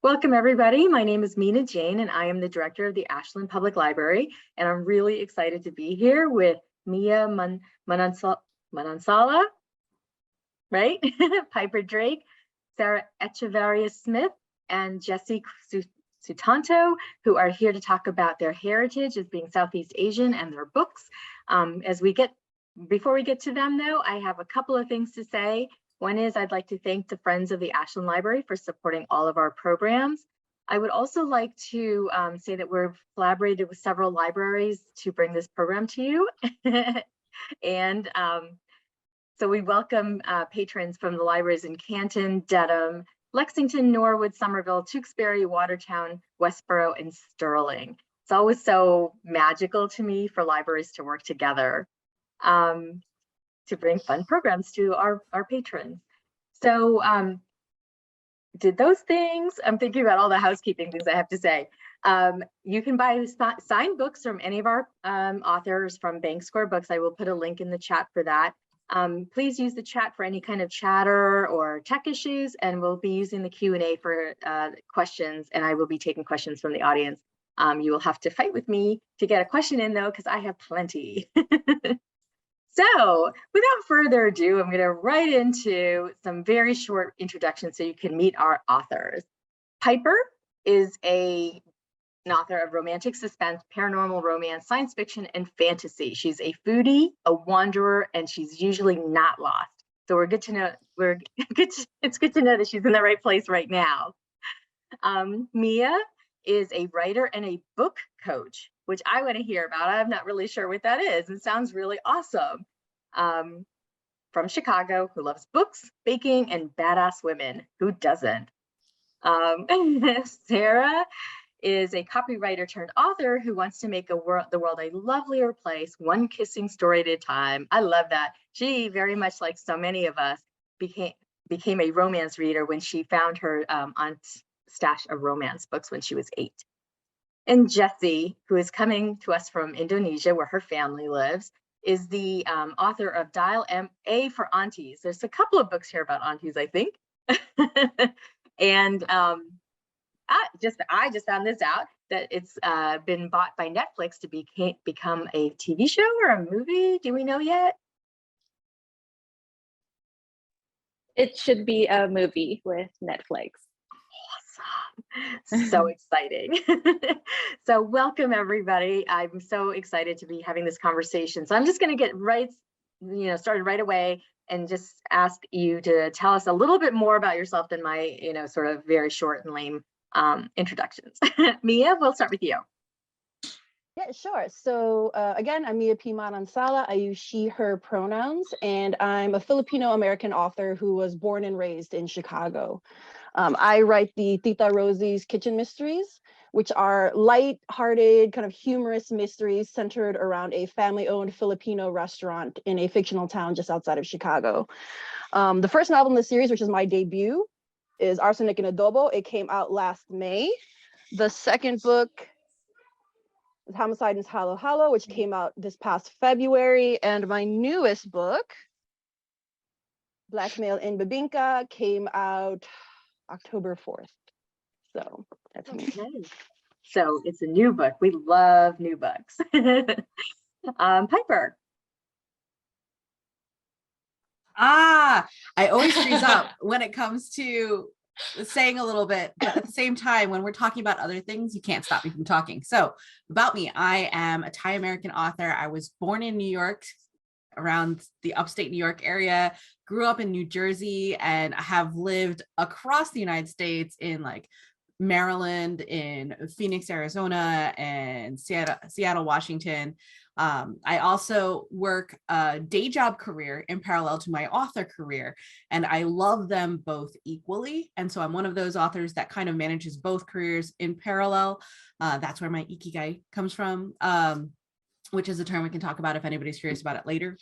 Welcome, everybody. My name is Mina Jane, and I am the director of the Ashland Public Library. And I'm really excited to be here with Mia Manansala, right? Piper Drake, Sarah Echavarre Smith, and Jesse Sutanto, who are here to talk about their heritage as being Southeast Asian and their books. Before we get to them, though, I have a couple of things to say. One is I'd like to thank the Friends of the Ashland Library for supporting all of our programs. I would also like to say that we've collaborated with several libraries to bring this program to you. And so we welcome patrons from the libraries in Canton, Dedham, Lexington, Norwood, Somerville, Tewksbury, Watertown, Westboro, and Sterling. It's always so magical to me for libraries to work together to bring fun programs to our patrons. So did those things. I'm thinking about all the housekeeping things I have to say. You can buy signed books from any of our authors from Bank Square Books. I will put a link in the chat for that. Please use the chat for any kind of chatter or tech issues, and we'll be using the Q&A for questions, and I will be taking questions from the audience. You will have to fight with me to get a question in, though, because I have plenty. So without further ado, I'm going to right into some very short introductions so you can meet our authors. Piper is an author of romantic suspense, paranormal romance, science fiction, and fantasy. She's a foodie, a wanderer, and she's usually not lost. So we're good to know. It's good to know that she's in the right place right now. Mia is a writer and a book coach, which I want to hear about. I'm not really sure what that is. It sounds really awesome. From Chicago, who loves books, baking, and badass women. Who doesn't? Sarah is a copywriter turned author who wants to make the world a lovelier place, one kissing story at a time. I love that. She, very much like so many of us, became a romance reader when she found her aunt's stash of romance books when she was 8. And Jesse, who is coming to us from Indonesia, where her family lives, is the author of Dial A for Aunties. There's a couple of books here about aunties, I think. And I just found this out, that it's been bought by Netflix to become a TV show or a movie. Do we know yet? It should be a movie with Netflix. Awesome. So exciting. So welcome, everybody. I'm so excited to be having this conversation. So I'm just going to get started right away and just ask you to tell us a little bit more about yourself than my, sort of very short and lame introductions. Mia, we'll start with you. Yeah, sure. So again, I'm Mia P. Manansala. I use she, her pronouns, and I'm a Filipino-American author who was born and raised in Chicago. I write the Tita Rosie's Kitchen Mysteries, which are light-hearted, kind of humorous mysteries centered around a family-owned Filipino restaurant in a fictional town just outside of Chicago. The first novel in the series, which is my debut, is Arsenic and Adobo. It came out last May. The second book is Homicide in Halo Halo, which came out this past February. And my newest book, Blackmail in Bibinka, came out October 4th. So that's me. Okay. So it's a new book. We love new books. Piper. I always freeze up when it comes to saying a little bit, but at the same time, when we're talking about other things, you can't stop me from talking. So about me, I am a Thai American author. I was born in New York, around the upstate New York area, grew up in New Jersey, and I have lived across the United States in like Maryland, in Phoenix, Arizona, and Seattle, Washington. I also work a day job career in parallel to my author career, and I love them both equally. And so I'm one of those authors that kind of manages both careers in parallel. That's where my ikigai comes from, which is a term we can talk about if anybody's curious about it later.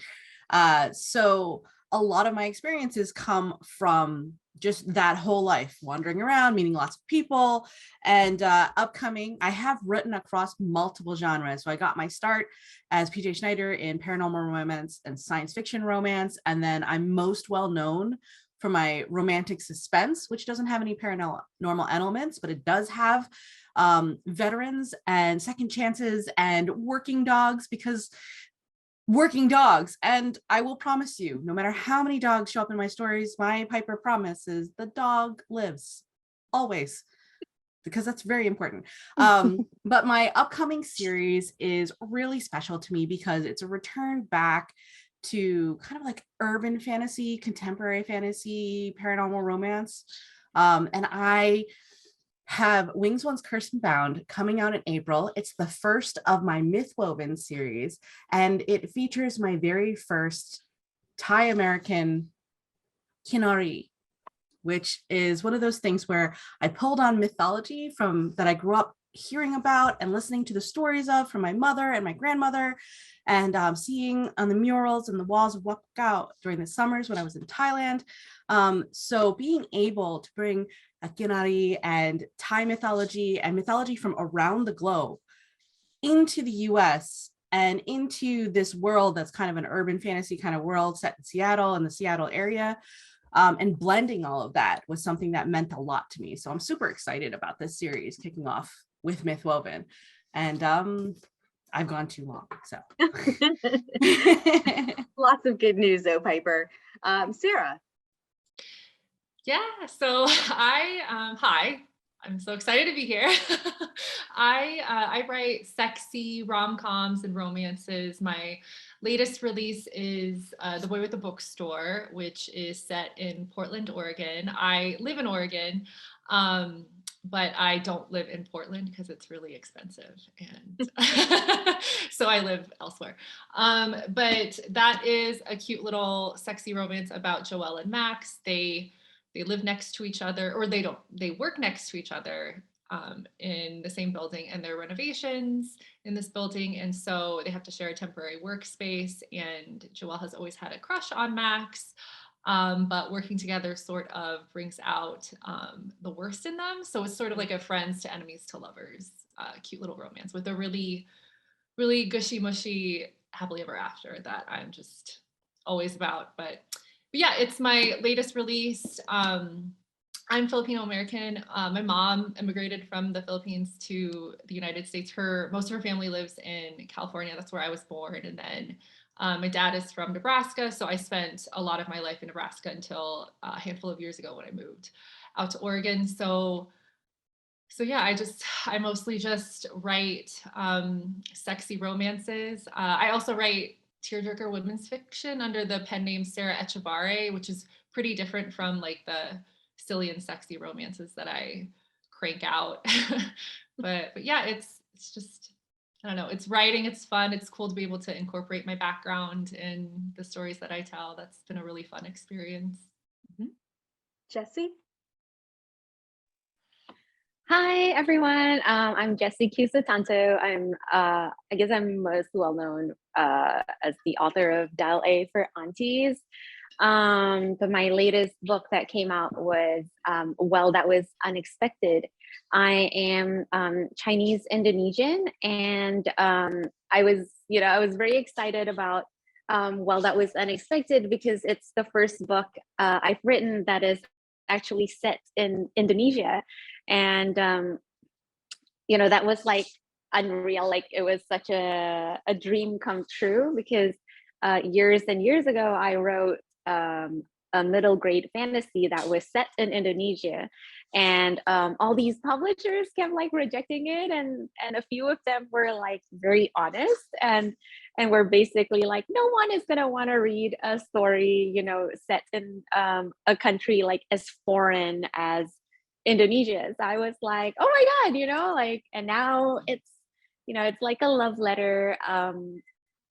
So a lot of my experiences come from just that whole life, wandering around, meeting lots of people, and upcoming, I have written across multiple genres. So I got my start as PJ Schneider in paranormal romance and science fiction romance, and then I'm most well known for my romantic suspense, which doesn't have any paranormal elements, but it does have veterans and second chances and working dogs, because working dogs. And I will promise you, no matter how many dogs show up in my stories, my Piper promise is the dog lives always, because that's very important. But my upcoming series is really special to me because it's a return back to kind of like urban fantasy, contemporary fantasy, paranormal romance. And I have Wings Once Cursed and Bound coming out in April. It's the first of my Mythwoven series, and it features my very first Thai American kinari, which is one of those things where I pulled on mythology from that I grew up hearing about and listening to the stories of from my mother and my grandmother, and seeing on the murals and the walls of Wat Gao during the summers when I was in Thailand. So being able to bring a kinari and Thai mythology and mythology from around the globe into the US and into this world that's kind of an urban fantasy kind of world set in Seattle and the Seattle area, and blending all of that was something that meant a lot to me. So I'm super excited about this series kicking off with Mythwoven. And I've gone too long, so. Lots of good news though, Piper. Sarah. Yeah, so hi, I'm so excited to be here. I write sexy rom-coms and romances. My latest release is The Boy with the Bookstore, which is set in Portland, Oregon. I live in Oregon, but I don't live in Portland because it's really expensive, and so I live elsewhere. But that is a cute little sexy romance about Joelle and Max. They live next to each other, or they work next to each other in the same building, and there are renovations in this building. And so they have to share a temporary workspace, and Joelle has always had a crush on Max, but working together sort of brings out the worst in them. So it's sort of like a friends to enemies to lovers, cute little romance with a really, really gushy mushy happily ever after that I'm just always about. But yeah, it's my latest release. I'm Filipino American. My mom immigrated from the Philippines to the United States. Most of her family lives in California. That's where I was born. And then my dad is from Nebraska. So I spent a lot of my life in Nebraska until a handful of years ago when I moved out to Oregon. So yeah, I mostly just write sexy romances. I also write tearjerker women's fiction under the pen name Sarah Echavarre, which is pretty different from like the silly and sexy romances that I crank out. but yeah, it's just, I don't know, it's writing, it's fun, it's cool to be able to incorporate my background in the stories that I tell. That's been a really fun experience. Jessie. Hi, everyone. I'm Jessie Q. Sutanto. I guess I'm most well known as the author of Dial A for Aunties. But my latest book that came out was Well, That Was Unexpected. I am Chinese Indonesian, and I was very excited about Well, That Was Unexpected because it's the first book I've written that is actually set in Indonesia. And that was like unreal. Like it was such a dream come true because years and years ago I wrote a middle grade fantasy that was set in Indonesia, and all these publishers kept like rejecting it, and a few of them were like very honest and were basically like, no one is gonna want to read a story set in a country like as foreign as Indonesia. So I was like, oh my God, and now it's like a love letter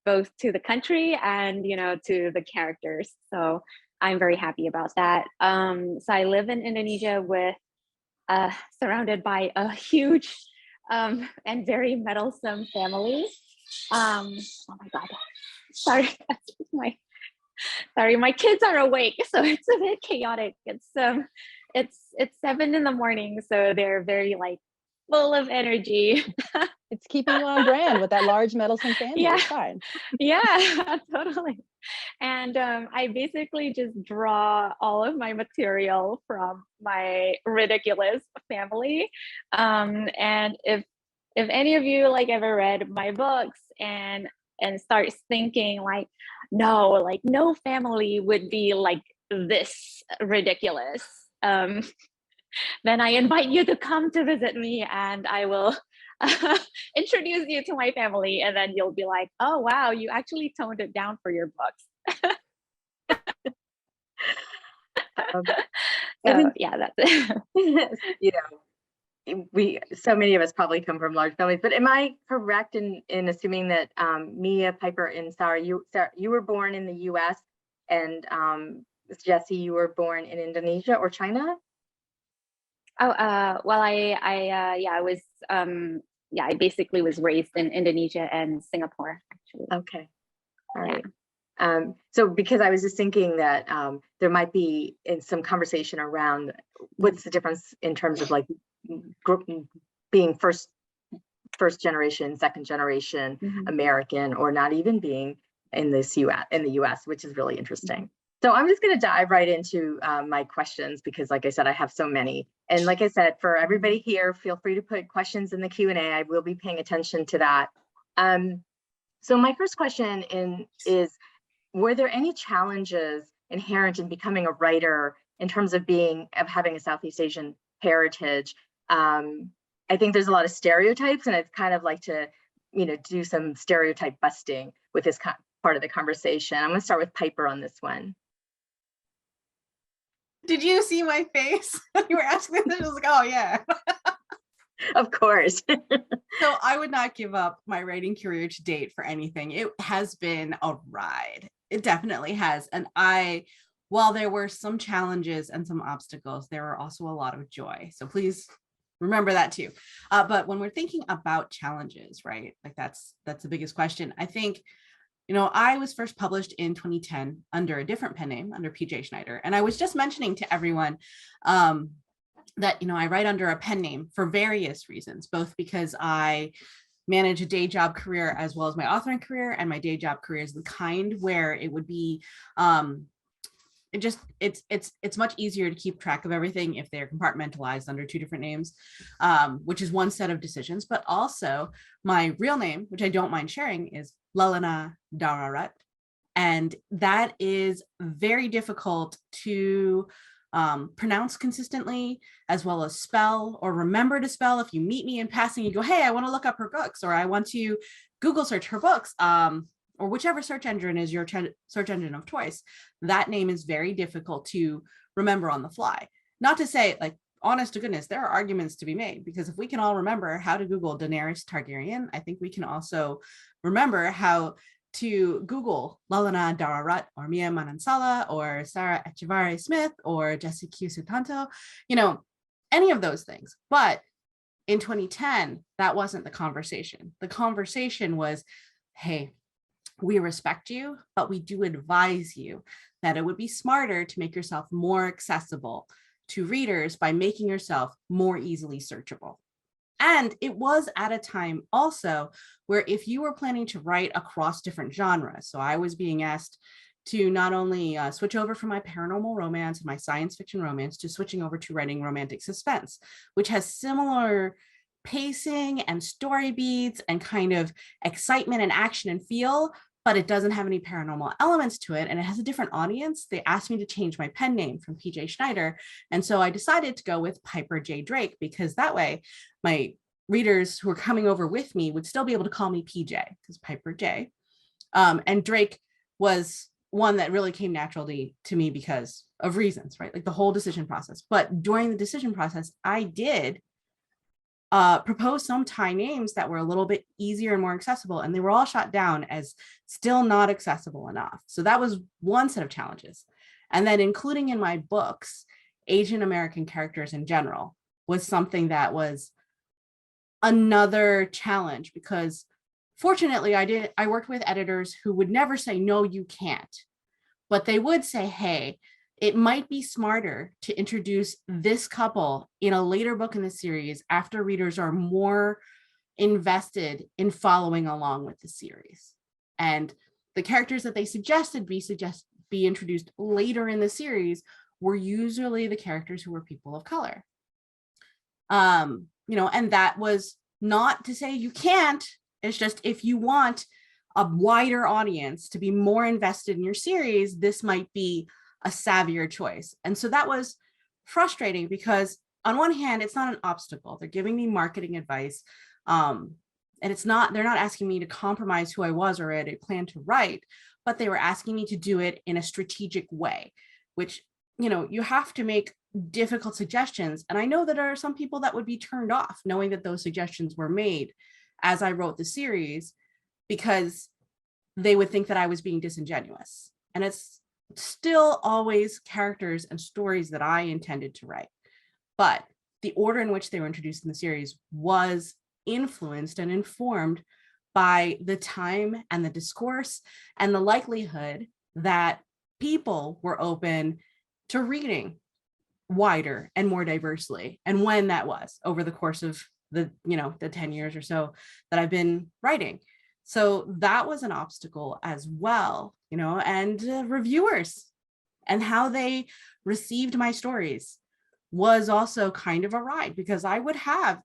both to the country and to the characters. So I'm very happy about that. So I live in Indonesia with surrounded by a huge and very meddlesome family. Oh my God, sorry, my kids are awake, so it's a bit chaotic. It's 7 a.m, so they're very like full of energy. It's keeping you on brand with that large meddlesome family. Yeah. It's fine. Yeah, totally. And I basically just draw all of my material from my ridiculous family. And if any of you like ever read my books and starts thinking like, no, like no family would be like this ridiculous, then I invite you to come to visit me, and I will introduce you to my family, and then you'll be like, oh wow, you actually toned it down for your books. Um, So even- yeah, that's it. you know, so many of us probably come from large families, but am I correct in assuming that Mia, Piper, and Sarah, you were born in the US, and Jesse, you were born in Indonesia or China? Oh, well, I was, I basically was raised in Indonesia and Singapore, actually. Okay. All right. So because I was just thinking that there might be in some conversation around what's the difference in terms of like being first generation, second generation American, or not even being in the US, which is really interesting. So I'm just going to dive right into my questions because, like I said, I have so many. And like I said, for everybody here, feel free to put questions in the Q&A. I will be paying attention to that. So my first question is, were there any challenges inherent in becoming a writer in terms of having a Southeast Asian heritage? I think there's a lot of stereotypes, and I'd kind of like to, do some stereotype busting with this part of the conversation. I'm going to start with Piper on this one. Did you see my face? You were asking this. I was like, oh yeah. Of course. So I would not give up my writing career to date for anything. It has been a ride. It definitely has. And while there were some challenges and some obstacles, there were also a lot of joy. So please remember that too. But when we're thinking about challenges, right? Like that's the biggest question. I think, I was first published in 2010 under a different pen name, under PJ Schneider. And I was just mentioning to everyone that, I write under a pen name for various reasons, both because I manage a day job career as well as my authoring career, and my day job career is the kind where it would be it's much easier to keep track of everything if they're compartmentalized under two different names, which is one set of decisions. But also my real name, which I don't mind sharing, is Lalana Dararat, and that is very difficult to pronounce consistently, as well as spell or remember to spell. If you meet me in passing, you go, hey, I want to look up her books, or I want to Google search her books, or whichever search engine is your search engine of choice. That name is very difficult to remember on the fly. Not to say, like, honest to goodness, there are arguments to be made, because if we can all remember how to Google Daenerys Targaryen, I think we can also remember how to Google Lalana Dararat or Mia Manansala or Sarah Echavarre Smith or Jesse Q. Sutanto, any of those things. But in 2010, that wasn't the conversation. The conversation was, hey, we respect you, but we do advise you that it would be smarter to make yourself more accessible to readers by making yourself more easily searchable. And it was at a time also where if you were planning to write across different genres, so I was being asked to not only switch over from my paranormal romance and my science fiction romance to switching over to writing romantic suspense, which has similar pacing and story beats and kind of excitement and action and feel, but it doesn't have any paranormal elements to it, and it has a different audience. They asked me to change my pen name from PJ Schneider, and so I decided to go with Piper J. Drake, because that way my readers who are coming over with me would still be able to call me PJ, because Piper J. And Drake was one that really came naturally to me because of reasons, right? Like the whole decision process. But during the decision process, I did propose some Thai names that were a little bit easier and more accessible, and they were all shot down as still not accessible enough. So that was one set of challenges. And then including in my books, Asian American characters in general was something that was another challenge, because fortunately I worked with editors who would never say, no, you can't, but they would say, hey, it might be smarter to introduce this couple in a later book in the series after readers are more invested in following along with the series. And the characters that they suggested be introduced later in the series were usually the characters who were people of color. And that was not to say you can't. It's just, if you want a wider audience to be more invested in your series, this might be a savvier choice. And so that was frustrating because on one hand, it's not an obstacle. They're giving me marketing advice. And they're not asking me to compromise who I was or I had planned to write, but they were asking me to do it in a strategic way, which, you have to make difficult suggestions. And I know that there are some people that would be turned off knowing that those suggestions were made as I wrote the series, because they would think that I was being disingenuous. And it's still always characters and stories that I intended to write. But the order in which they were introduced in the series was influenced and informed by the time and the discourse and the likelihood that people were open to reading wider and more diversely, and when that was over the course of the 10 years or so that I've been writing. So that was an obstacle as well, and reviewers and how they received my stories was also kind of a ride, because I would have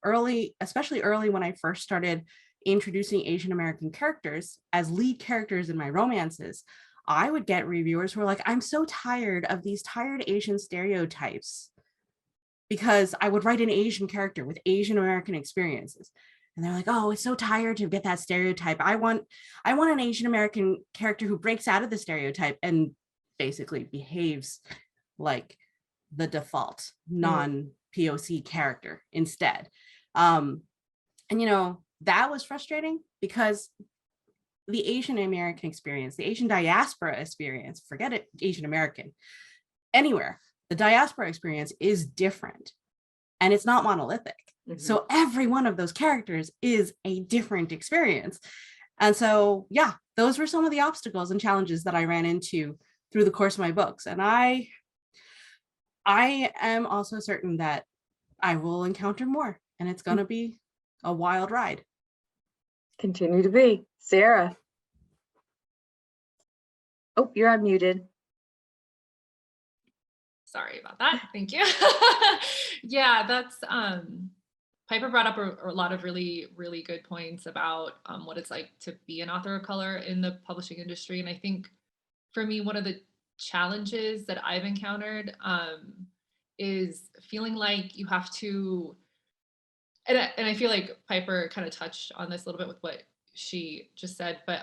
especially early when I first started introducing Asian American characters as lead characters in my romances, I would get reviewers who were like, I'm so tired of these tired Asian stereotypes, because I would write an Asian character with Asian American experiences. And they're like, oh, it's so tired to get that stereotype. I want an Asian American character who breaks out of the stereotype and basically behaves like the default non-POC character instead. And that was frustrating, because the Asian American experience, the Asian diaspora experience, forget it, Asian American, anywhere, the diaspora experience is different and it's not monolithic. Mm-hmm. So every one of those characters is a different experience. And so, yeah, those were some of the obstacles and challenges that I ran into through the course of my books. And I am also certain that I will encounter more, and it's going to be a wild ride. Continue to be. Sarah. Oh, you're unmuted. Sorry about that. Thank you. Yeah, that's Piper brought up a lot of really, really good points about what it's like to be an author of color in the publishing industry. And I think for me, one of the challenges that I've encountered is feeling like you have to, and I feel like Piper kind of touched on this a little bit with what she just said, but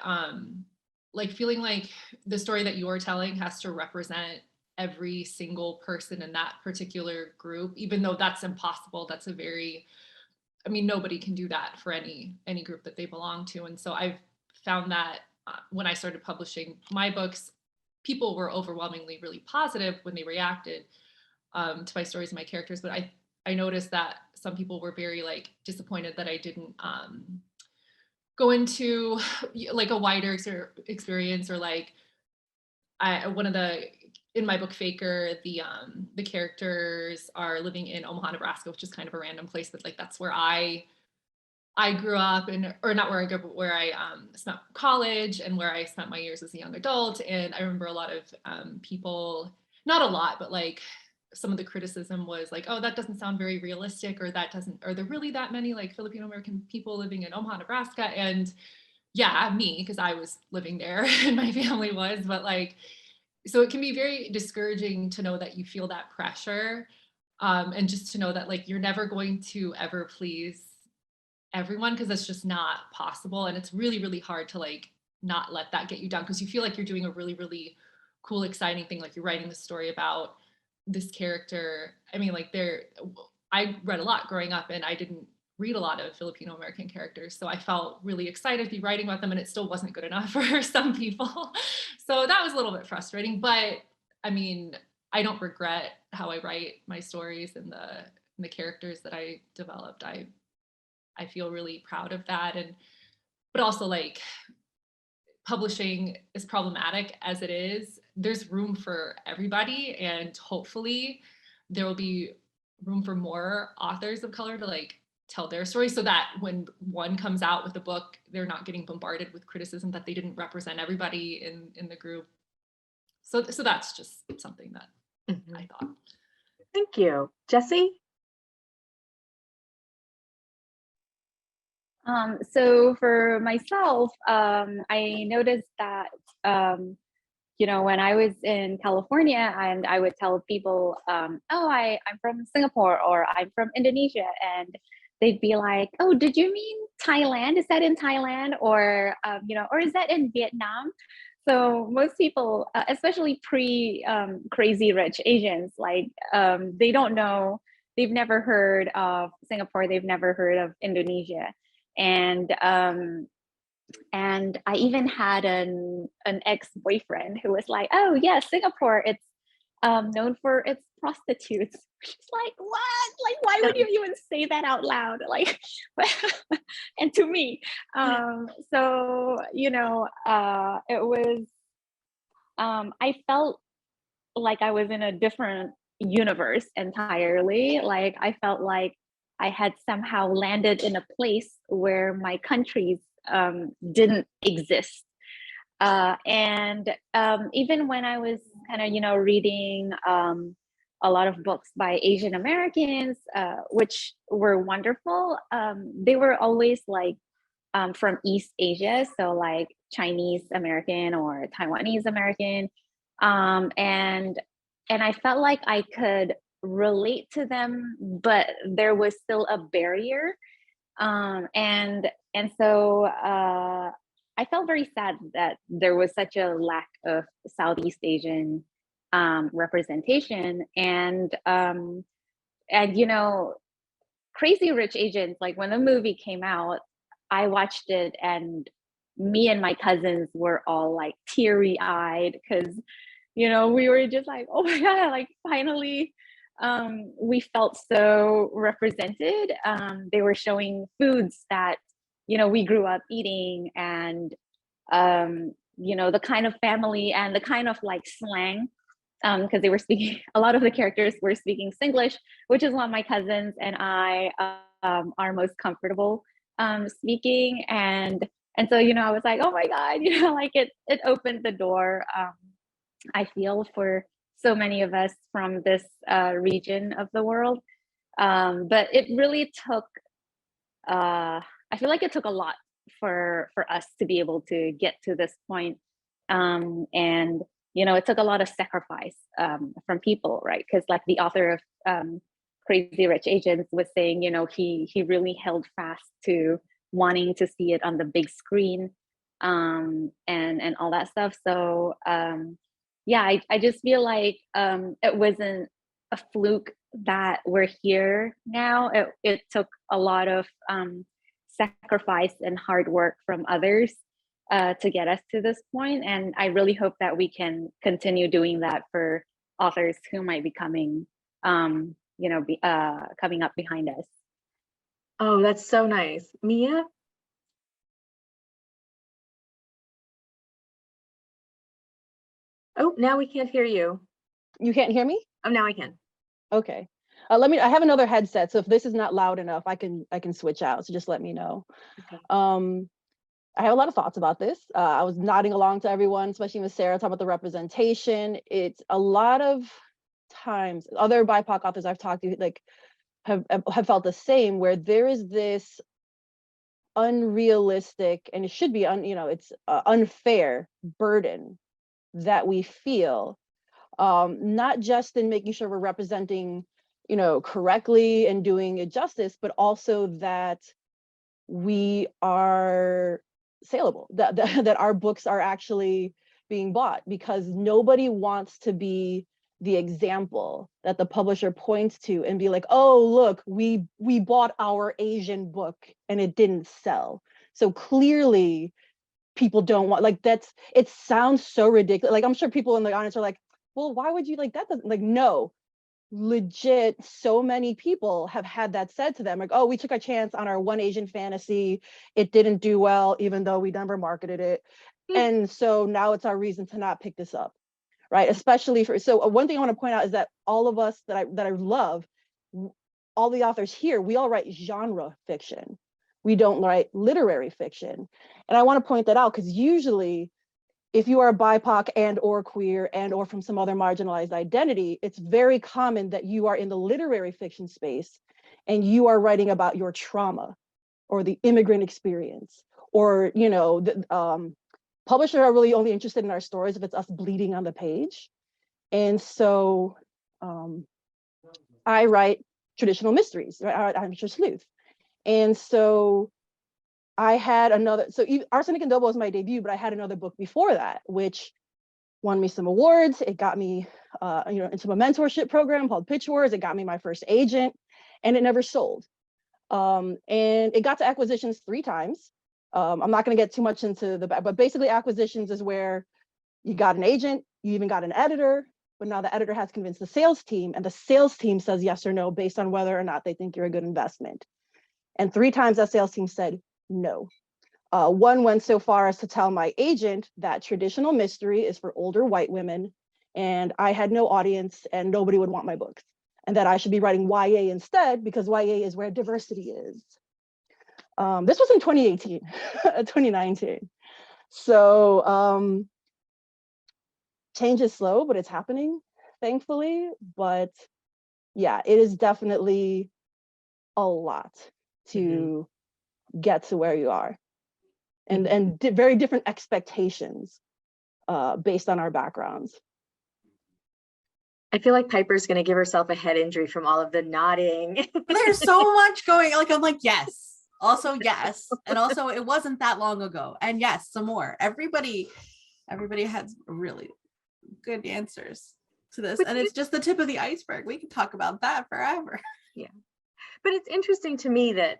like feeling like the story that you're telling has to represent every single person in that particular group, even though that's impossible. That's nobody can do that for any group that they belong to. And so I've found that when I started publishing my books, people were overwhelmingly really positive when they reacted to my stories and my characters. But I noticed that some people were very disappointed that I didn't go into a wider experience, or in my book Faker, the characters are living in Omaha, Nebraska, which is kind of a random place, but that's where I grew up, or not where I grew up, but where I spent college and where I spent my years as a young adult. And I remember a lot of people, not a lot, but some of the criticism was oh, that doesn't sound very realistic, or are there really that many Filipino American people living in Omaha, Nebraska? And yeah, me, because I was living there and my family was, but so it can be very discouraging to know that you feel that pressure, and just to know that you're never going to ever please everyone, because that's just not possible. And it's really, really hard to not let that get you down, because you feel like you're doing a really, really cool, exciting thing. You're writing the story about this character. I read a lot growing up, and I didn't read a lot of Filipino American characters. So I felt really excited to be writing about them, and it still wasn't good enough for some people. So that was a little bit frustrating, but I don't regret how I write my stories and the characters that I developed. I feel really proud of that. But also publishing, as problematic as it is, there's room for everybody, and hopefully there will be room for more authors of color to like tell their story, so that when one comes out with a book, they're not getting bombarded with criticism that they didn't represent everybody in the group. So that's just something that I thought. Thank you. Jessie? So for myself, I noticed that, you know, when I was in California and I would tell people, oh, I'm from Singapore or I'm from Indonesia. And they'd be like, oh, did you mean Thailand? Is that in Thailand? Or, you know, or is that in Vietnam? So most people, especially Crazy Rich Asians, like they don't know, they've never heard of Singapore, they've never heard of Indonesia. And I even had an ex-boyfriend who was like, oh yeah, Singapore, it's known for its prostitutes. She's like, what? Like, why would you even say that out loud? Like, and to me, so, you know, it was, I felt like I was in a different universe entirely. Like, I felt like I had somehow landed in a place where my countries didn't exist. And even when I was kind of, you know, reading a lot of books by Asian Americans, which were wonderful, they were always like from East Asia, so like Chinese American or Taiwanese American, and I felt like I could relate to them, but there was still a barrier, and so I felt very sad that there was such a lack of Southeast Asian representation, and you know, Crazy Rich Asians, like when the movie came out, I watched it and me and my cousins were all like teary-eyed because, you know, we were just like, oh my God, like finally we felt so represented. They were showing foods that, you know, we grew up eating, and you know, the kind of family and the kind of like slang, because they were speaking, a lot of the characters were speaking Singlish, which is what my cousins and I are most comfortable speaking. And so, you know, I was like, oh my God, you know, like it opened the door, I feel, for so many of us from this region of the world. But it really took, I feel like it took a lot for us to be able to get to this point. And, you know, it took a lot of sacrifice from people, right? Because like the author of Crazy Rich Asians was saying, you know, he really held fast to wanting to see it on the big screen, and all that stuff. So yeah, I just feel like it wasn't a fluke that we're here now. It took a lot of sacrifice and hard work from others to get us to this point. And I really hope that we can continue doing that for authors who might be coming, you know, coming up behind us. Oh, that's so nice. Mia? Oh, now we can't hear you. You can't hear me? Oh, now I can. Okay. I have another headset, so if this is not loud enough, I can switch out. So just let me know. Okay. I have a lot of thoughts about this. I was nodding along to everyone, especially with Sarah, talking about the representation. It's a lot of times, other BIPOC authors I've talked to like have felt the same, where there is this unrealistic, and it should be it's unfair burden that we feel, not just in making sure we're representing, you know, correctly and doing it justice, but also that we are saleable, that our books are actually being bought, because nobody wants to be the example that the publisher points to and be like, oh, look, we bought our Asian book and it didn't sell. So clearly people don't want, like, it sounds so ridiculous. Like, I'm sure people in the audience are like, well, why would you, like, that doesn't, like, no, legit, so many people have had that said to them, like, oh, we took a chance on our one Asian fantasy, it didn't do well, even though we never marketed it, and so now it's our reason to not pick this up, right? Especially for, so one thing I want to point out is that all of us that I love, all the authors here, we all write genre fiction. We don't write literary fiction. And I want to point that out because usually if you are BIPOC and or queer and or from some other marginalized identity, it's very common that you are in the literary fiction space and you are writing about your trauma or the immigrant experience, or, you know, publishers are really only interested in our stories if it's us bleeding on the page. And so I write traditional mysteries, right? I'm just sleuth. And so I had another, so Arsenic and Double was my debut, but I had another book before that, which won me some awards. It got me into a mentorship program called Pitch Wars. It got me my first agent, and it never sold. And it got to acquisitions 3 times. I'm not going to get too much into but basically acquisitions is where you got an agent, you even got an editor, but now the editor has convinced the sales team, and the sales team says yes or no based on whether or not they think you're a good investment. And 3 times that sales team said no. One went so far as to tell my agent that traditional mystery is for older white women, and I had no audience and nobody would want my books, and that I should be writing YA instead because YA is where diversity is. This was in 2018, 2019. So change is slow, but it's happening, thankfully. But yeah, it is definitely a lot to get to where you are, and very different expectations based on our backgrounds. I feel like Piper's going to give herself a head injury from all of the nodding. There's so much going, like, I'm like, yes, also yes, and also it wasn't that long ago, and yes, some more. Everybody has really good answers to this, and it's just the tip of the iceberg. We could talk about that forever. Yeah, but it's interesting to me that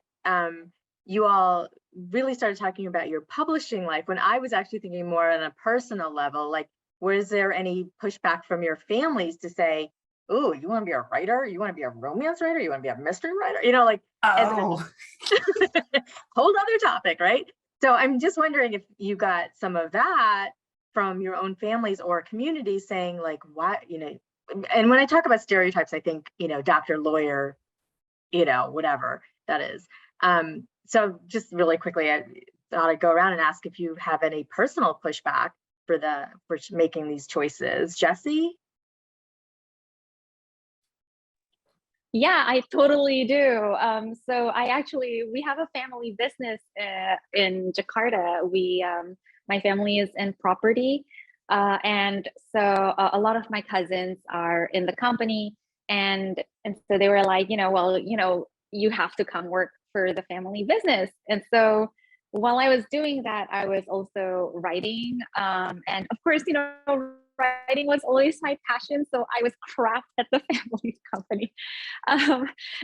you all really started talking about your publishing life when I was actually thinking more on a personal level. Like, was there any pushback from your families to say, oh, you want to be a writer? You want to be a romance writer? You want to be a mystery writer? You know, like, Oh, whole other topic, right? So I'm just wondering if you got some of that from your own families or communities saying, like, why, you know, and when I talk about stereotypes, I think, you know, doctor, lawyer, you know, whatever that is. So just really quickly, I thought I'd go around and ask if you have any personal pushback for making these choices. Jessie? Yeah, I totally do. So we have a family business in Jakarta. My family is in property. And so a lot of my cousins are in the company. And so they were like, well, you have to come work for the family business. And so while I was doing that, I was also writing. And of course, writing was always my passion. So I was craft at the family company.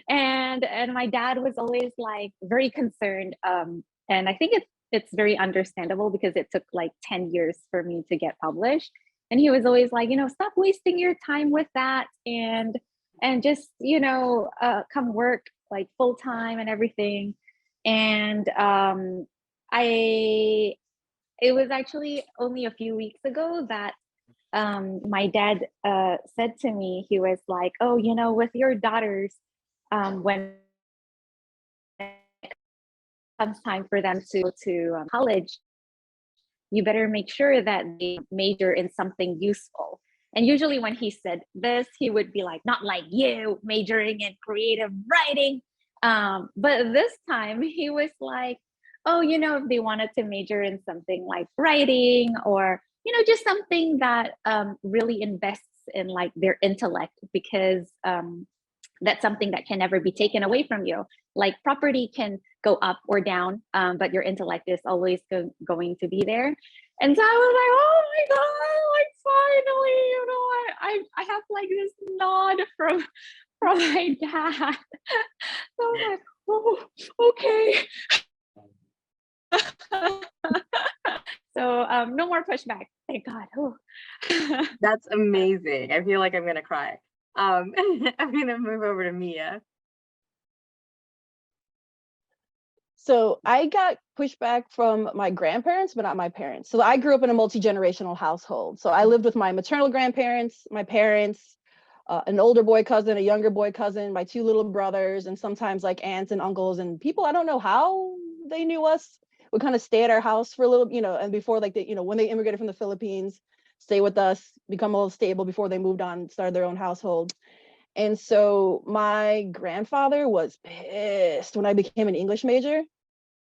And my dad was always like very concerned. And I think it's very understandable because it took like 10 years for me to get published. And he was always like, stop wasting your time with that and just, come work like full time and everything. And it was actually only a few weeks ago that my dad said to me, he was like, oh, with your daughters, when it comes time for them to go to college, you better make sure that they major in something useful. And usually when he said this, he would be like, not like you majoring in creative writing. But this time he was like, oh, if they wanted to major in something like writing or, just something that really invests in like their intellect, because that's something that can never be taken away from you. Like property can go up or down, but your intellect is always going to be there. And so I was like, oh my God, like finally, I have like this nod from my dad. So I'm like, oh, okay. So no more pushback, thank God. Oh. That's amazing. I feel like I'm gonna cry. I'm gonna move over to Mia. So I got pushback from my grandparents, but not my parents. So I grew up in a multi-generational household. So I lived with my maternal grandparents, my parents, an older boy cousin, a younger boy cousin, my two little brothers, and sometimes like aunts and uncles and people I don't know how they knew us would kind of stay at our house for a little, and before like they, when they immigrated from the Philippines, stay with us, become a little stable before they moved on, started their own household. And so my grandfather was pissed when I became an English major.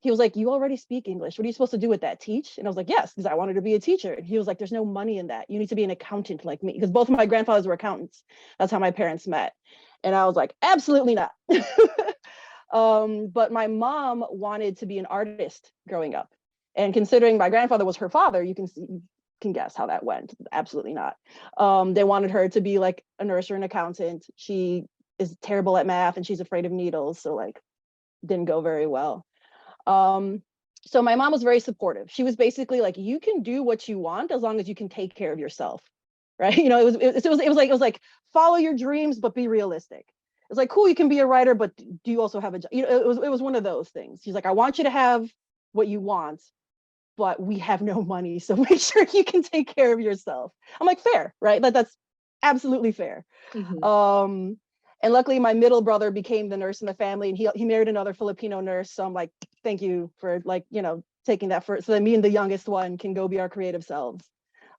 He was like, "You already speak English. What are you supposed to do with that? Teach?" And I was like, "Yes, because I wanted to be a teacher." And he was like, "There's no money in that. You need to be an accountant like me." Because both of my grandfathers were accountants. That's how my parents met. And I was like, "Absolutely not." But my mom wanted to be an artist growing up. And considering my grandfather was her father, you can guess how that went. Absolutely not. They wanted her to be like a nurse or an accountant. She is terrible at math and she's afraid of needles. So like didn't go very well. So my mom was very supportive. She was basically like, you can do what you want as long as you can take care of yourself. Right. It was like, follow your dreams, but be realistic. It's like, cool, you can be a writer, but do you also have a job? It was one of those things. She's like, I want you to have what you want, but we have no money. So make sure you can take care of yourself. I'm like, fair, right? That's absolutely fair. Mhm. And luckily my middle brother became the nurse in the family and he married another Filipino nurse. So I'm like, thank you for like, taking that first so that me and the youngest one can go be our creative selves.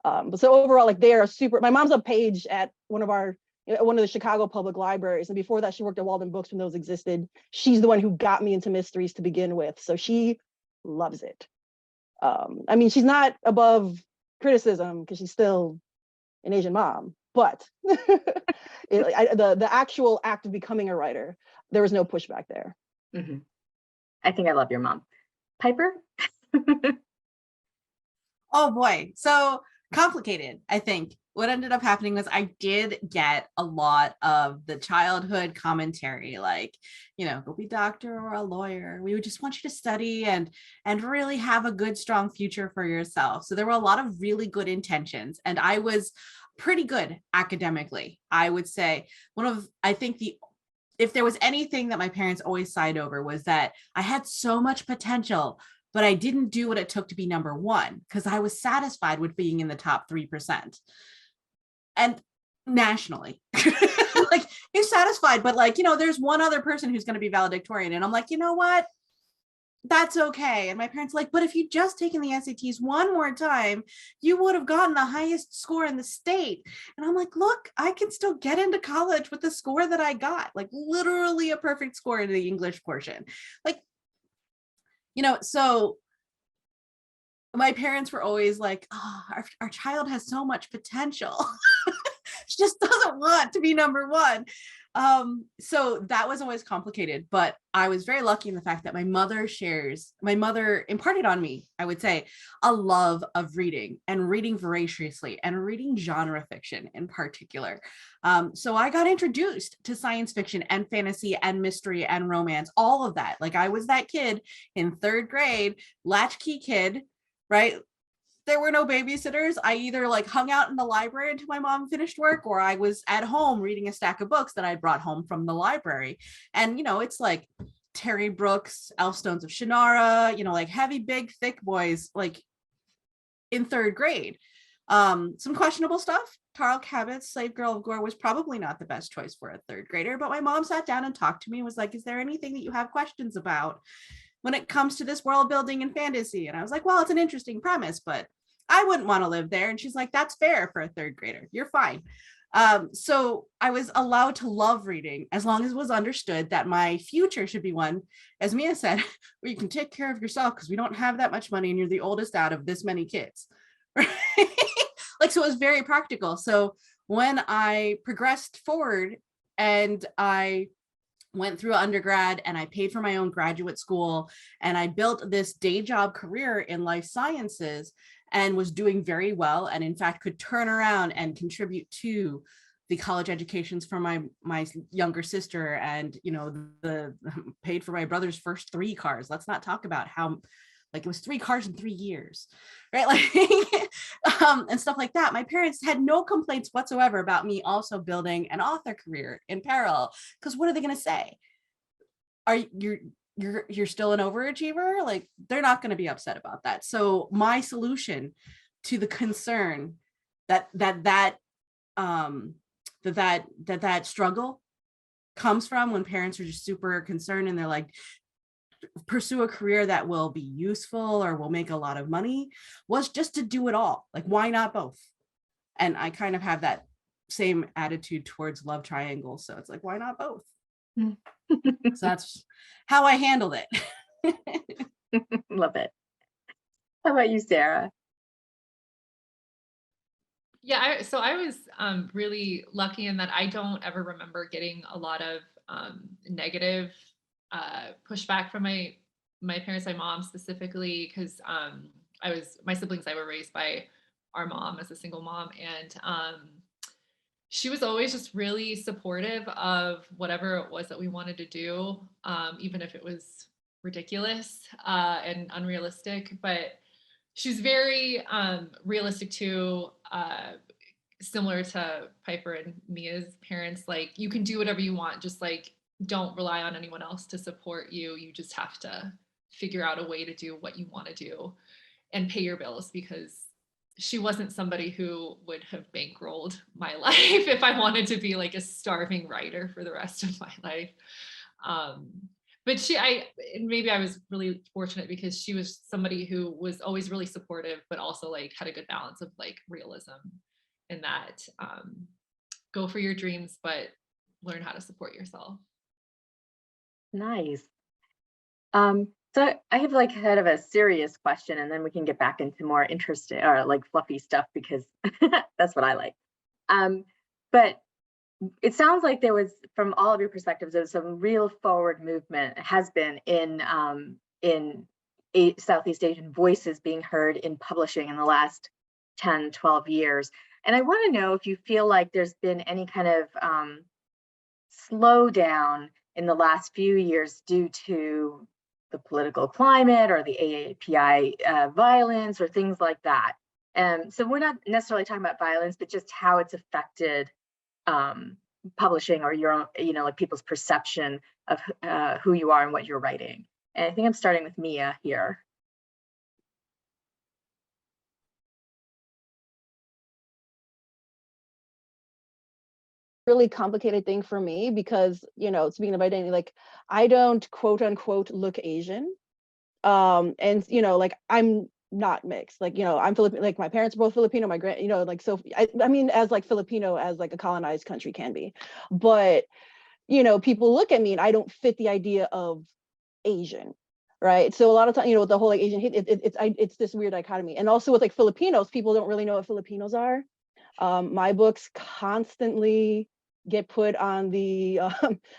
But so overall, like they are super, my mom's a page at one of the Chicago public libraries. And before that, she worked at Walden Books when those existed. She's the one who got me into mysteries to begin with. So she loves it. I mean, she's not above criticism because she's still an Asian mom, but the actual act of becoming a writer, there was no pushback there. Mhm. I think I love your mom. Piper? Oh boy. So complicated, I think. What ended up happening was I did get a lot of the childhood commentary, like, go be a doctor or a lawyer. We would just want you to study and really have a good, strong future for yourself. So there were a lot of really good intentions. And I was pretty good academically. I would say if there was anything that my parents always sighed over was that I had so much potential, but I didn't do what it took to be number one because I was satisfied with being in the top 3%. And nationally, like you're satisfied, but like, there's one other person who's going to be valedictorian. And I'm like, you know what? That's okay. And my parents are like, but if you'd just taken the SATs one more time, you would have gotten the highest score in the state. And I'm like, look, I can still get into college with the score that I got, like literally a perfect score in the English portion. Like, so my parents were always like, oh, our child has so much potential. She just doesn't want to be number one. So that was always complicated, but I was very lucky in the fact that my mother imparted on me, I would say, a love of reading and reading voraciously and reading genre fiction in particular. So I got introduced to science fiction and fantasy and mystery and romance, all of that. Like I was that kid in 3rd grade, latchkey kid, right? There were no babysitters. I either like hung out in the library until my mom finished work, or I was at home reading a stack of books that I brought home from the library. And, it's like Terry Brooks, Elfstones of Shannara, like heavy, big, thick boys, like in 3rd grade. Some questionable stuff. Tarl Cabot's Slave Girl of Gore was probably not the best choice for a 3rd grader, but my mom sat down and talked to me and was like, is there anything that you have questions about when it comes to this world building and fantasy? And I was like, well, it's an interesting premise, but I wouldn't want to live there. And she's like, that's fair for a 3rd grader. You're fine. So I was allowed to love reading as long as it was understood that my future should be one, as Mia said, where you can take care of yourself because we don't have that much money and you're the oldest out of this many kids. Right? Like, so it was very practical. So when I progressed forward and I went through undergrad and I paid for my own graduate school and I built this day job career in life sciences and was doing very well, and in fact could turn around and contribute to the college educations for my younger sister, and the paid for my brother's first 3 cars. Let's not talk about how like it was 3 cars in 3 years, right? Like and stuff like that. My parents had no complaints whatsoever about me also building an author career in parallel, because what are they going to say? you're still an overachiever, like they're not going to be upset about that. So my solution to the concern that struggle comes from when parents are just super concerned and they're like, pursue a career that will be useful or will make a lot of money, was just to do it all. Like, why not both? And I kind of have that same attitude towards love triangles. So it's like, why not both? So that's how I handled it. Love it. How about you, Sarah? Yeah, so I was really lucky in that I don't ever remember getting a lot of negative pushback from my parents, my mom specifically, because my siblings, I were raised by our mom as a single mom, and she was always just really supportive of whatever it was that we wanted to do, even if it was ridiculous and unrealistic. But she's very realistic too, similar to Piper and Mia's parents. Like, you can do whatever you want, just like don't rely on anyone else to support you. You just have to figure out a way to do what you want to do and pay your bills, because she wasn't somebody who would have bankrolled my life if I wanted to be like a starving writer for the rest of my life. But maybe I was really fortunate because she was somebody who was always really supportive, but also like had a good balance of like realism in that, go for your dreams, but learn how to support yourself. Nice. So I have like kind of a serious question, and then we can get back into more interesting or like fluffy stuff, because that's what I like. But it sounds like there was, from all of your perspectives, there was some real forward movement, has been in Southeast Asian voices being heard in publishing in the last 10, 12 years. And I want to know if you feel like there's been any kind of slowdown in the last few years due to the political climate or the AAPI violence or things like that. So we're not necessarily talking about violence, but just how it's affected publishing or your own, like people's perception of who you are and what you're writing. And I think I'm starting with Mia here. Really complicated thing for me because, speaking of identity, like I don't quote unquote look Asian. And like I'm not mixed, like I'm Filipino, like my parents are both Filipino, my like, so I mean as like Filipino as like a colonized country can be, but people look at me and I don't fit the idea of Asian, right? So a lot of times, with the whole like Asian hate, it's this weird dichotomy. And also with like Filipinos, people don't really know what Filipinos are. My books constantly get put on the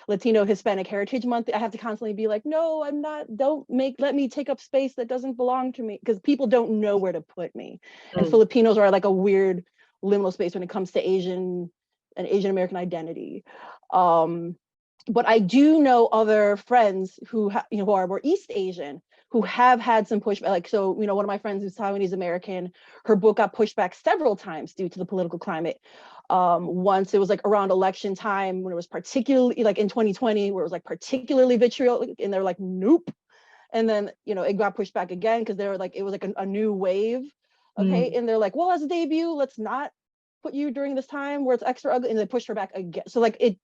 Latino Hispanic Heritage Month. I have to constantly be like, no, I'm not, let me take up space that doesn't belong to me, because people don't know where to put me. And Filipinos are like a weird liminal space when it comes to Asian American identity. But I do know other friends who are more East Asian who have had some pushback. Like, so, one of my friends who's Taiwanese American, her book got pushed back several times due to the political climate. Once it was like around election time when it was particularly like in 2020, where it was like particularly vitriolic, and they're like, nope. And then, it got pushed back again because they were like, it was like a new wave of hate. And they're like, well, as a debut, let's not put you during this time where it's extra ugly. And they pushed her back again. So like it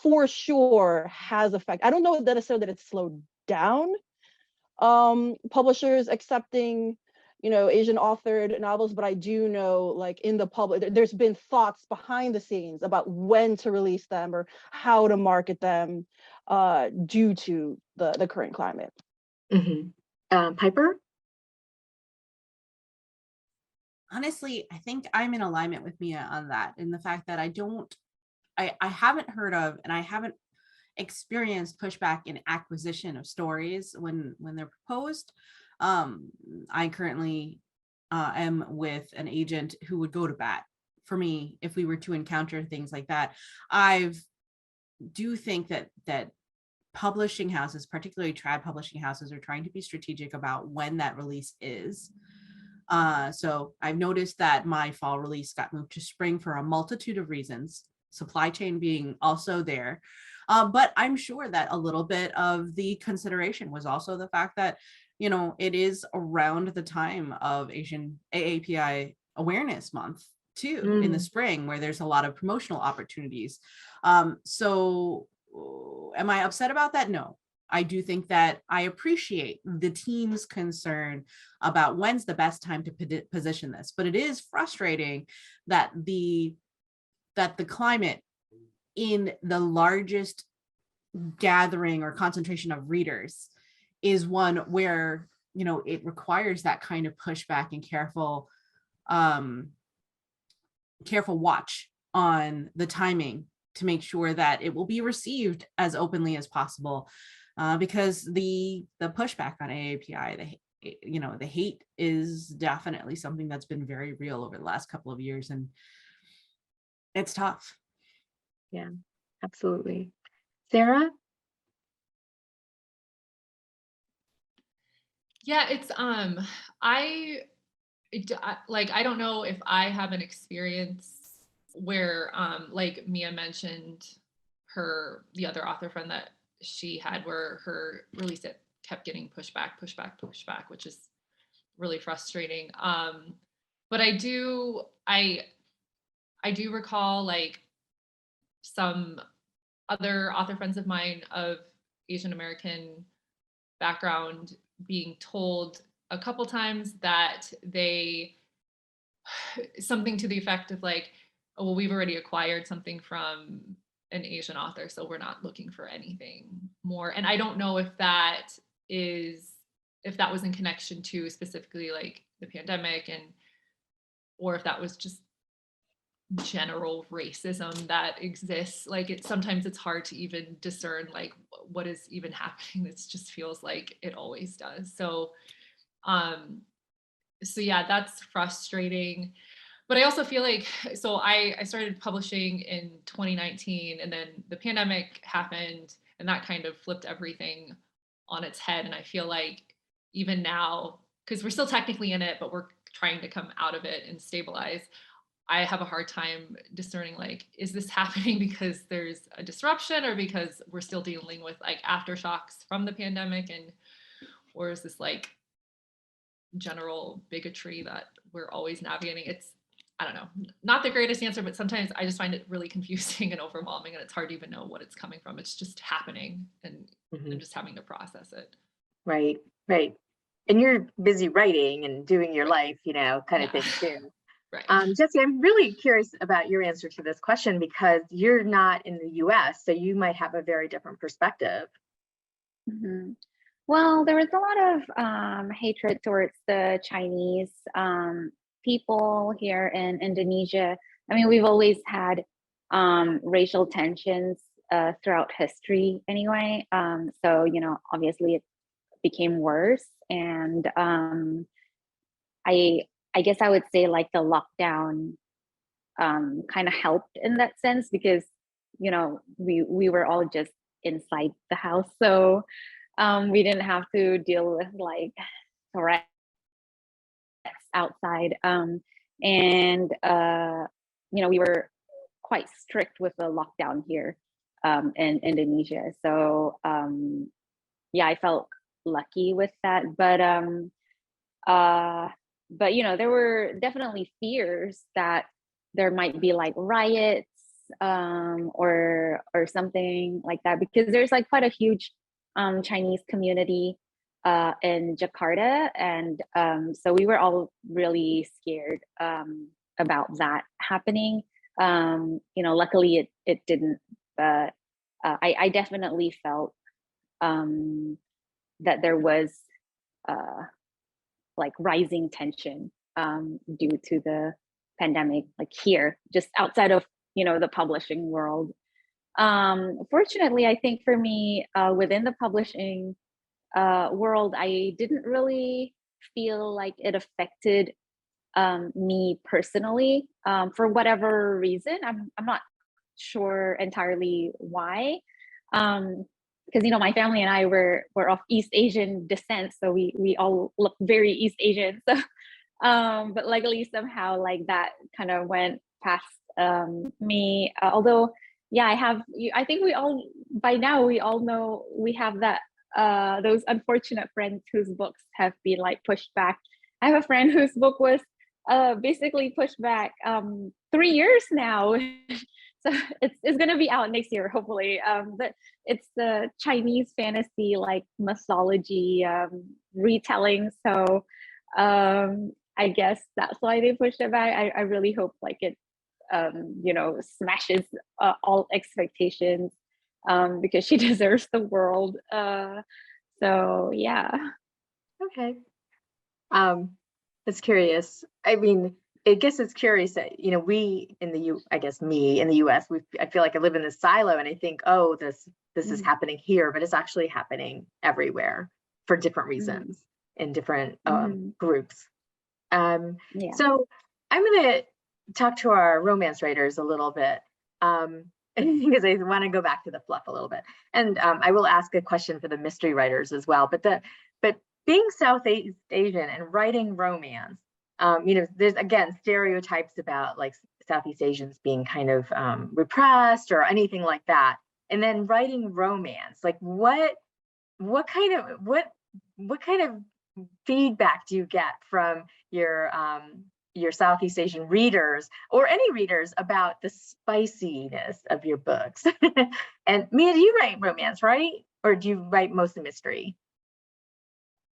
for sure has effect. I don't know that necessarily that it's slowed down publishers accepting Asian authored novels, but I do know like in the public there's been thoughts behind the scenes about when to release them or how to market them due to the current climate. Piper? Honestly, I think I'm in alignment with Mia on that, in the fact that I haven't heard of, and I haven't experienced pushback in acquisition of stories when they're proposed. I currently am with an agent who would go to bat for me if we were to encounter things like that. I do think that publishing houses, particularly trad publishing houses, are trying to be strategic about when that release is. So I've noticed that my fall release got moved to spring for a multitude of reasons, supply chain being also there. But I'm sure that a little bit of the consideration was also the fact that, you know, it is around the time of Asian AAPI Awareness Month too, in the spring, where there's a lot of promotional opportunities. So am I upset about that? No. I do think that I appreciate the team's concern about when's the best time to position this, but it is frustrating that the climate in the largest gathering or concentration of readers is one where, you know, it requires that kind of pushback and careful watch on the timing to make sure that it will be received as openly as possible, because the pushback on AAPI, the hate is definitely something that's been very real over the last couple of years, and it's tough. Yeah, absolutely. Sarah? Yeah, it's I don't know if I have an experience where like Mia mentioned the other author friend that she had, where her release it kept getting pushed back, which is really frustrating. But I do recall like some other author friends of mine of Asian American background being told a couple times that something to the effect of like, oh, well, we've already acquired something from an Asian author, so we're not looking for anything more. And I don't know if that was in connection to specifically like the pandemic, or if that was just general racism that exists. Like sometimes it's hard to even discern like what is even happening. It just feels like it always does. So yeah, that's frustrating. But I also feel like, so I started publishing in 2019, and then the pandemic happened, and that kind of flipped everything on its head. And I feel like even now, because we're still technically in it, but we're trying to come out of it and stabilize, I have a hard time discerning, like, is this happening because there's a disruption, or because we're still dealing with like aftershocks from the pandemic, or is this like general bigotry that we're always navigating? I don't know, not the greatest answer, but sometimes I just find it really confusing and overwhelming, and it's hard to even know what it's coming from. It's just happening, and I'm just having to process it. Right. And you're busy writing and doing your life, kind of thing too. Right. Jesse, I'm really curious about your answer to this question, because you're not in the US, so you might have a very different perspective. Mm-hmm. Well, there was a lot of hatred towards the Chinese people here in Indonesia. I mean, we've always had racial tensions throughout history anyway. So, obviously it became worse. And I guess I would say like the lockdown kind of helped in that sense, because, we were all just inside the house. So we didn't have to deal with like threats outside. And we were quite strict with the lockdown here in Indonesia. So yeah, I felt lucky with that. But there were definitely fears that there might be like riots or something like that, because there's like quite a huge Chinese community in Jakarta, and so we were all really scared about that happening. Luckily it didn't, but I definitely felt that there was like rising tension due to the pandemic, like here, just outside of the publishing world. Fortunately, I think for me, within the publishing world, I didn't really feel like it affected me personally, for whatever reason. I'm not sure entirely why. Because my family and I were of East Asian descent, so we all look very East Asian. So, but luckily somehow like that kind of went past me. Although yeah, I think by now we all know we have that those unfortunate friends whose books have been like pushed back. I have a friend whose book was basically pushed back 3 years now. So it's gonna be out next year, hopefully. But it's the Chinese fantasy like mythology retelling. So I guess that's why they pushed it back. I really hope like it smashes all expectations, because she deserves the world. So yeah. Okay. It's curious. I mean, I guess it's curious that, we in the I guess me in the US, I feel like I live in this silo and I think, oh, this is happening here, but it's actually happening everywhere for different reasons in different groups. Yeah. So I'm going to talk to our romance writers a little bit, because I want to go back to the fluff a little bit. And I will ask a question for the mystery writers as well. But being Southeast Asian and writing romance, there's again stereotypes about like Southeast Asians being kind of repressed or anything like that. And then writing romance, like what kind of feedback do you get from your Southeast Asian readers or any readers about the spiciness of your books? And Mia, do you write romance, right? Or do you write mostly mystery?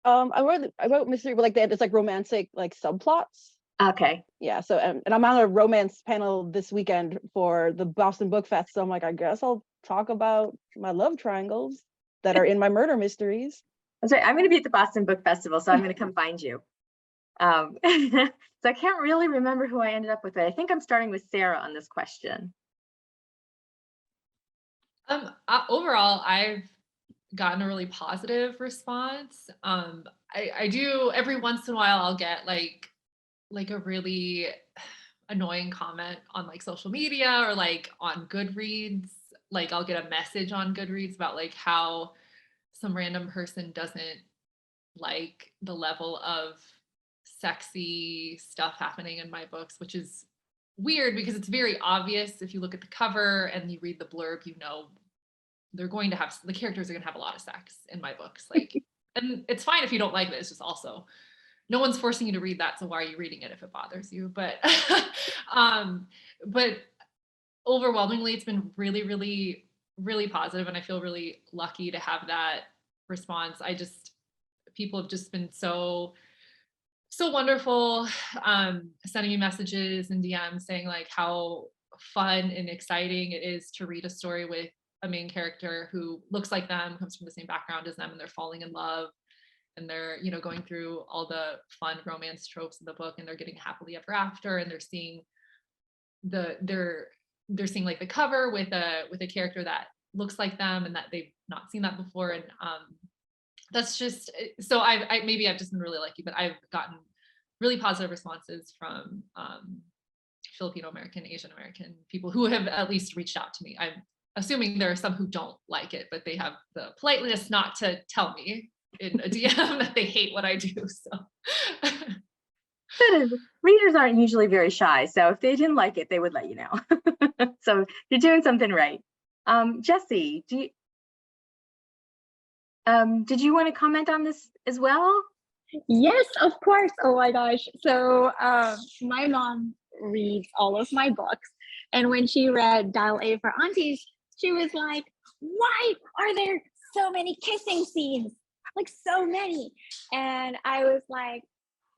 I wrote mystery, but like it's like romantic like subplots. Okay. Yeah. So and I'm on a romance panel this weekend for the Boston Book Fest. So I'm like, I guess I'll talk about my love triangles that are in my murder mysteries. That's right. I'm going to be at the Boston Book Festival, so I'm going to come find you. So I can't really remember who I ended up with, but I think I'm starting with Sarah on this question. Overall, I've gotten a really positive response. I do every once in a while I'll get like a really annoying comment on like social media or like on Goodreads. Like I'll get a message on Goodreads about like how some random person doesn't like the level of sexy stuff happening in my books, which is weird because it's very obvious. If you look at the cover and you read the blurb, they're going to have, the characters are going to have a lot of sex in my books. Like, and it's fine if you don't like it. It's just also, no one's forcing you to read that. So why are you reading it if it bothers you? But, but overwhelmingly, it's been really, really, really positive, and I feel really lucky to have that response. People have just been so wonderful, sending me messages and DMs saying like how fun and exciting it is to read a story with a main character who looks like them, comes from the same background as them, and they're falling in love, and they're going through all the fun romance tropes in the book, and they're getting happily ever after, and they're seeing they're seeing like the cover with a character that looks like them and that they've not seen that before. And that's just, so maybe I've just been really lucky, but I've gotten really positive responses from Filipino American, Asian American people who have at least reached out to me. I'm assuming there are some who don't like it, but they have the politeness not to tell me in a DM that they hate what I do. So readers aren't usually very shy, so if they didn't like it, they would let you know. So you're doing something right. Jessie, did you want to comment on this as well? Yes, of course. Oh my gosh. So my mom reads all of my books, and when she read Dial A for Aunties, she was like, why are there so many kissing scenes? Like so many. And I was like,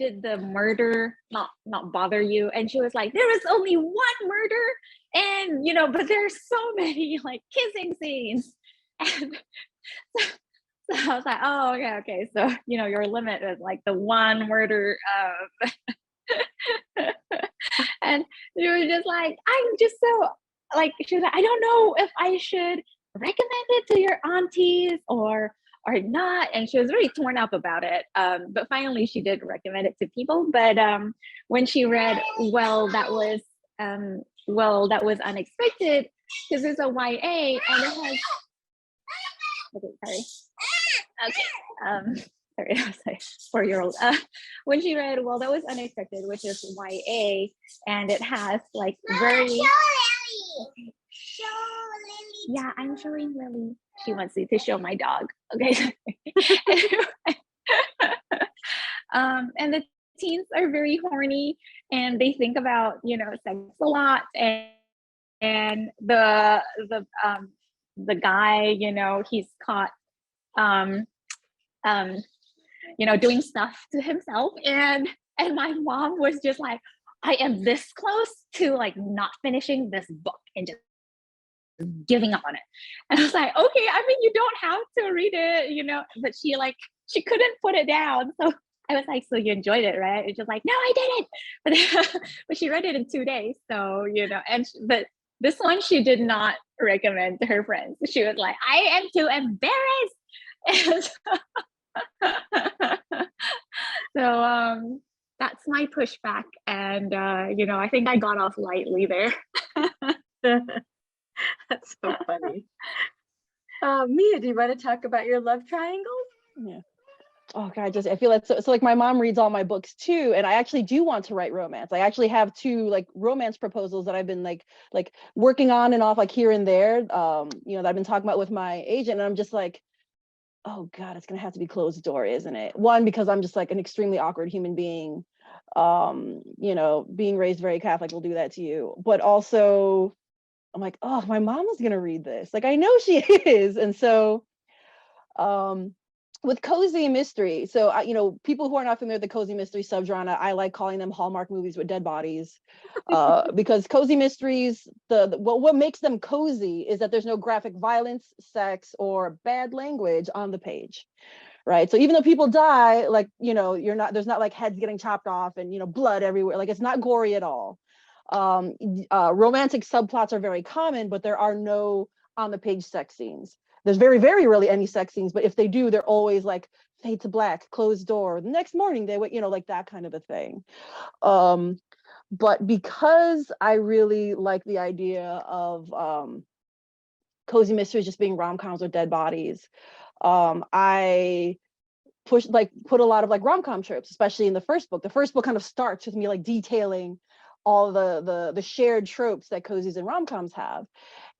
did the murder not bother you? And she was like, there was only one murder, and but there's so many like kissing scenes. And so I was like, oh, okay. So, your limit is like the one murder. And she was just like, I'm just so, like, she was like, I don't know if I should recommend it to your aunties or not. And she was very torn up about it. But finally she did recommend it to people. But when she read, well, that was unexpected, because it's a YA and it has, okay, sorry, I was like 4-year-old. When she read, well, that was unexpected, which is YA, and it has like very Yeah, I'm showing Lily. She wants me to show my dog. Okay. And the teens are very horny and they think about, sex a lot. And the guy, he's caught, um, um, doing stuff to himself. And my mom was just like, I am this close to like not finishing this book and just giving up on it. And I was like, okay, I mean, you don't have to read it, but she couldn't put it down. So I was like, so you enjoyed it, right? It's just like, no, I didn't. But she read it in 2 days. So, but this one she did not recommend to her friends. She was like, I am too embarrassed. And so that's my pushback. And, I think I got off lightly there. That's so funny. Mia, do you want to talk about your love triangles? Yeah. Oh God, I feel like so like my mom reads all my books too, and I actually do want to write romance. I actually have 2 like romance proposals that I've been like working on and off like here and there. That I've been talking about with my agent, and I'm just like, oh God, it's gonna have to be closed door, isn't it? One, because I'm just like an extremely awkward human being. Being raised very Catholic will do that to you. But also, I'm like, oh, my mom is gonna read this. Like, I know she is, and so. With cozy mystery, so people who are not familiar with the cozy mystery subgenre, I like calling them Hallmark movies with dead bodies, because cozy mysteries, what makes them cozy is that there's no graphic violence, sex, or bad language on the page, right? So even though people die, there's not like heads getting chopped off and blood everywhere, like it's not gory at all. Romantic subplots are very common, but there are no on the page sex scenes. There's very, very rarely any sex scenes, but if they do, they're always like fade to black, closed door. The next morning they would, like that kind of a thing. But because I really like the idea of cozy mysteries just being rom-coms with dead bodies, I put a lot of like rom-com tropes, especially in the first book. The first book kind of starts with me like detailing all the shared tropes that cozies and rom-coms have.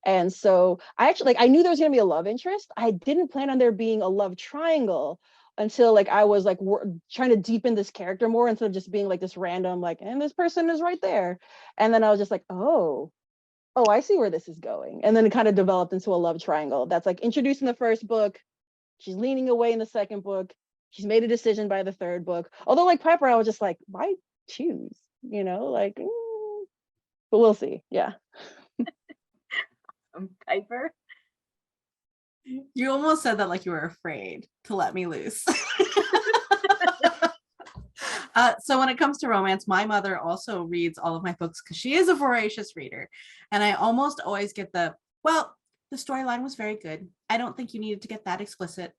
And so I actually I knew there was going to be a love interest. I didn't plan on there being a love triangle until I was trying to deepen this character more instead of just being like this random and this person is right there. And then I was just like, oh, I see where this is going. And then it kind of developed into a love triangle that's like introduced in the first book. She's leaning away in the second book. She's made a decision by the third book. Although like Piper, I was just like, why choose? But we'll see. Yeah. Piper. You almost said that like you were afraid to let me loose. So when it comes to romance, my mother also reads all of my books because she is a voracious reader. And I almost always get the storyline was very good. I don't think you needed to get that explicit.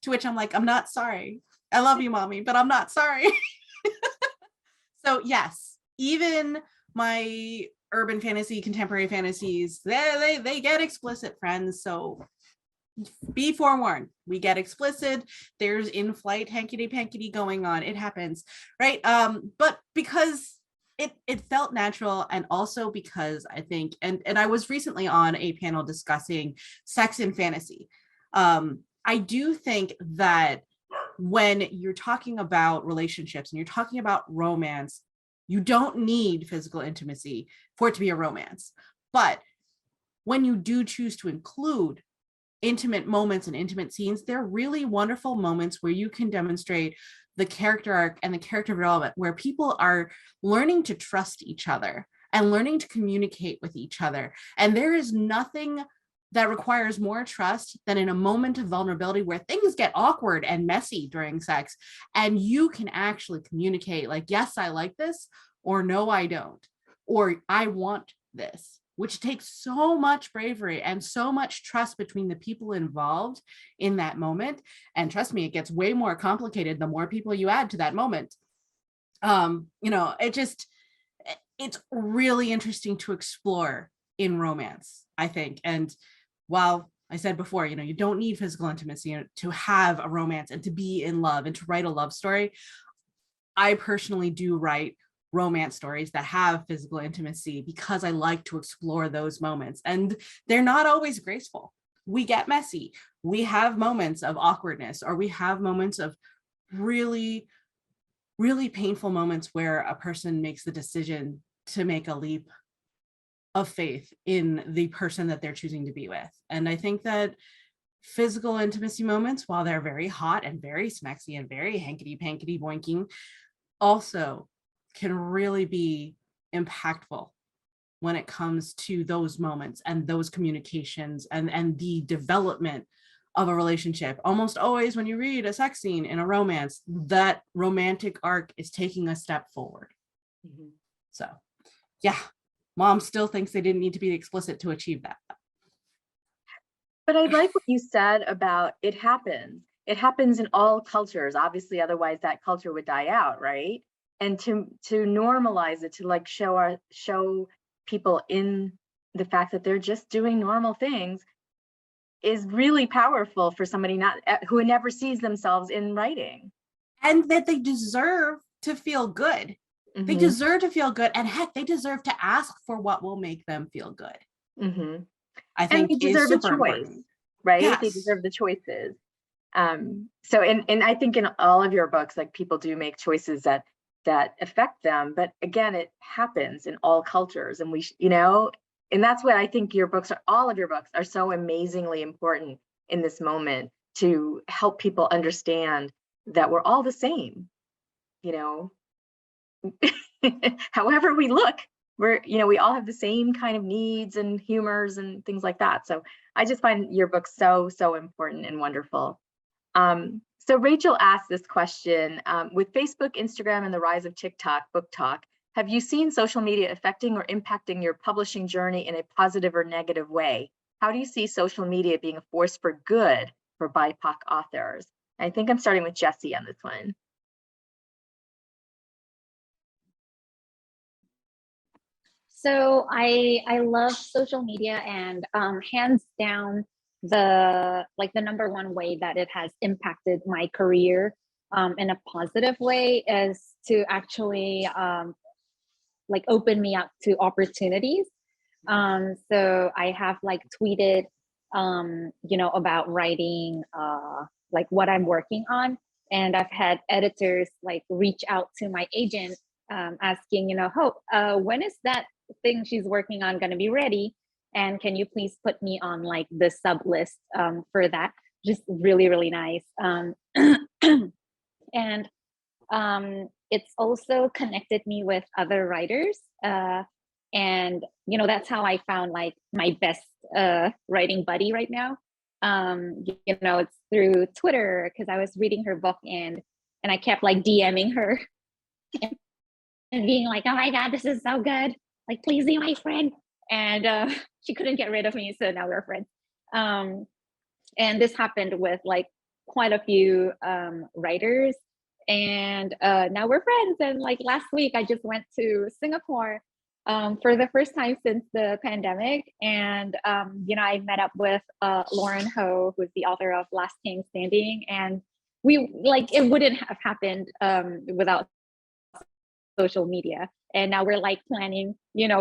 To which I'm like, I'm not sorry. I love you, mommy, but I'm not sorry. So yes, even my urban fantasy, contemporary fantasies, they get explicit, friends. So be forewarned, we get explicit. There's in-flight hankety-pankety going on. It happens, right? But because it felt natural, and also because I think, and I was recently on a panel discussing sex in fantasy. I do think that when you're talking about relationships and you're talking about romance, you don't need physical intimacy for it to be a romance. But when you do choose to include intimate moments and intimate scenes, they're really wonderful moments where you can demonstrate the character arc and the character development, where people are learning to trust each other and learning to communicate with each other. And there is nothing that requires more trust than in a moment of vulnerability where things get awkward and messy during sex, and you can actually communicate like, yes, I like this, or no, I don't, or I want this, which takes so much bravery and so much trust between the people involved in that moment. And trust me, it gets way more complicated the more people you add to that moment. It's really interesting to explore in romance, I think. And while I said before, you don't need physical intimacy to have a romance and to be in love and to write a love story, I personally do write romance stories that have physical intimacy because I like to explore those moments. And they're not always graceful. We get messy. We have moments of awkwardness, or we have moments of really, really painful moments where a person makes the decision to make a leap of faith in the person that they're choosing to be with. And I think that physical intimacy moments, while they're very hot and very smexy and very hankety pankety boinking, also can really be impactful when it comes to those moments and those communications and the development of a relationship. Almost always when you read a sex scene in a romance, that romantic arc is taking a step forward. Mhm. So yeah, mom still thinks they didn't need to be explicit to achieve that. But I like what you said about it happens. It happens in all cultures. Obviously, otherwise that culture would die out, right? And to normalize it, to like show people in the fact that they're just doing normal things is really powerful for somebody who never sees themselves in writing. And that they deserve to feel good. They Mhm. deserve to feel good. And heck, they deserve to ask for what will make them feel good. Mhm. I And think they is deserve a super choice, important. right? They Yes. deserve the choices. So, and I think in all of your books, like people do make choices that affect them. But again, it happens in all cultures, and and that's what I think all of your books are so amazingly important in this moment, to help people understand that we're all the same, however we look, we all have the same kind of needs and humors and things like that. So I just find your book so important and wonderful. So Rachel asked this question, with Facebook, Instagram, and the rise of TikTok, Book Talk, have you seen social media affecting or impacting your publishing journey in a positive or negative way? How do you see social media being a force for good for BIPOC authors? I think I'm starting with Jessie on this one. So I love social media, and hands down, the number one way that it has impacted my career in a positive way is to actually open me up to opportunities. So I have tweeted about writing what I'm working on, and I've had editors reach out to my agent asking, Hope, when is that thing she's working on going to be ready, and can you please put me on the sub list for that? Just really, really nice. And it's also connected me with other writers, and that's how I found my best writing buddy right now. It's through Twitter, because I was reading her book, and I kept DMing her and being like, oh my god, this is so good, please be my friend. And she couldn't get rid of me, so now we're friends. And this happened with quite a few writers, and now we're friends. And last week I just went to Singapore for the first time since the pandemic, and I met up with Lauren Ho, who's the author of Last King Standing, and we it wouldn't have happened without social media. And now we're planning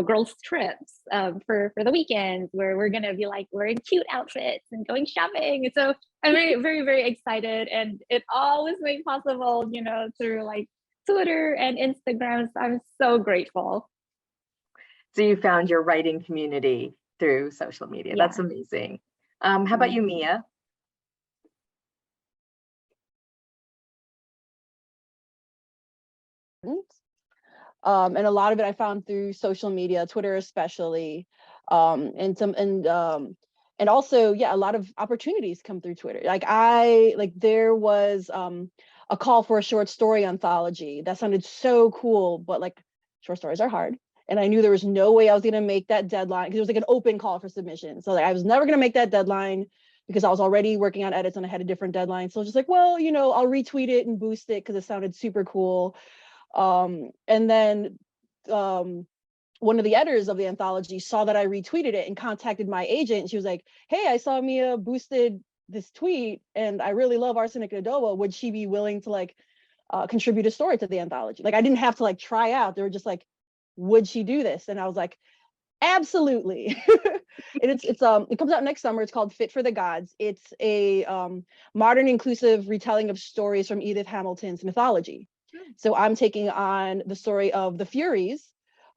girls trips for the weekends, where we're gonna be wearing cute outfits and going shopping. And so I'm very, very, very excited, and it all was made possible through Twitter and Instagram. So I'm so grateful. So you found your writing community through social media. Yeah. That's amazing. How about you, Mia? And a lot of it I found through social media, Twitter especially, and also, yeah, a lot of opportunities come through Twitter. There was a call for a short story anthology that sounded so cool, but short stories are hard, and I knew there was no way I was gonna make that deadline, because it was an open call for submission. So I was never gonna make that deadline, because I was already working on edits and I had a different deadline. So I was just well, I'll retweet it and boost it because it sounded super cool. And then one of the editors of the anthology saw that I retweeted it and contacted my agent. She was like, hey, I saw Mia boosted this tweet and I really love arsenic and adobo. Would she be willing to contribute a story to the anthology. Like I didn't have to like try out. They were just like, would she do this? And I was like, absolutely. And it comes out next summer. It's called Fit for the Gods. It's a modern inclusive retelling of stories from Edith Hamilton's mythology. So I'm taking on the story of the Furies,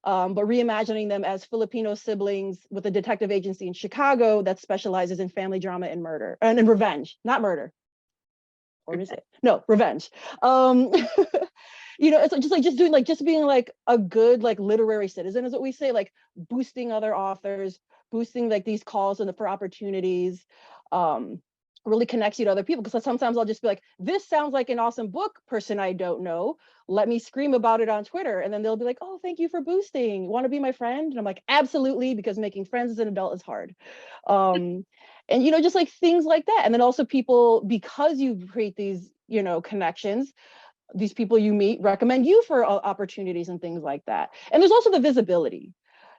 but reimagining them as Filipino siblings with a detective agency in Chicago that specializes in family drama and murder and in revenge, not murder. Or is it? No, revenge. It's just being like a good like literary citizen is what we say, like boosting other authors, boosting like these calls for opportunities, really connects you to other people. Because sometimes I'll just be like, this sounds like an awesome book, person I don't know. Let me scream about it on Twitter. And then they'll be like, oh, thank you for boosting. Want to be my friend? And I'm like, absolutely, because making friends as an adult is hard. And just like things like that. And then also people, because you create these, connections, these people you meet recommend you for opportunities and things like that. And there's also the visibility,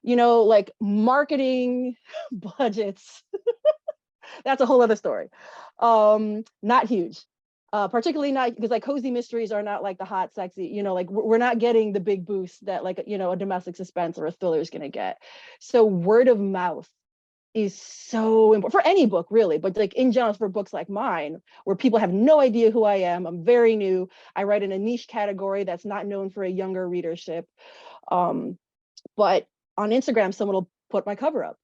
like marketing budgets. That's a whole other story. Not huge, particularly not because like cozy mysteries are not like the hot, sexy, like we're not getting the big boost that like, a domestic suspense or a thriller is going to get. So word of mouth is so important for any book really, but like in general for books like mine where people have no idea who I am. I'm very new. I write in a niche category that's not known for a younger readership. But on Instagram, someone will put my cover up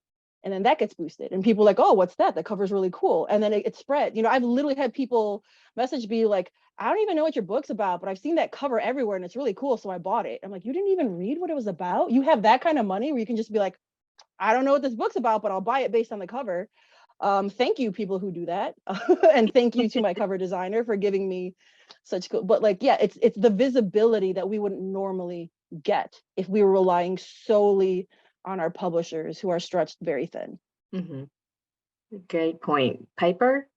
and then that gets boosted and people are like, oh, what's that? The cover's really cool. And then it spread. I've literally had people message me like, I don't even know what your book's about, but I've seen that cover everywhere and it's really cool. So I bought it. I'm like, you didn't even read what it was about? You have that kind of money where you can just be like, I don't know what this book's about, but I'll buy it based on the cover. Thank you, people who do that. And thank you to my cover designer for giving me such cool, but like, yeah, it's the visibility that we wouldn't normally get if we were relying solely on our publishers who are stretched very thin. Mm-hmm. Great point. Piper?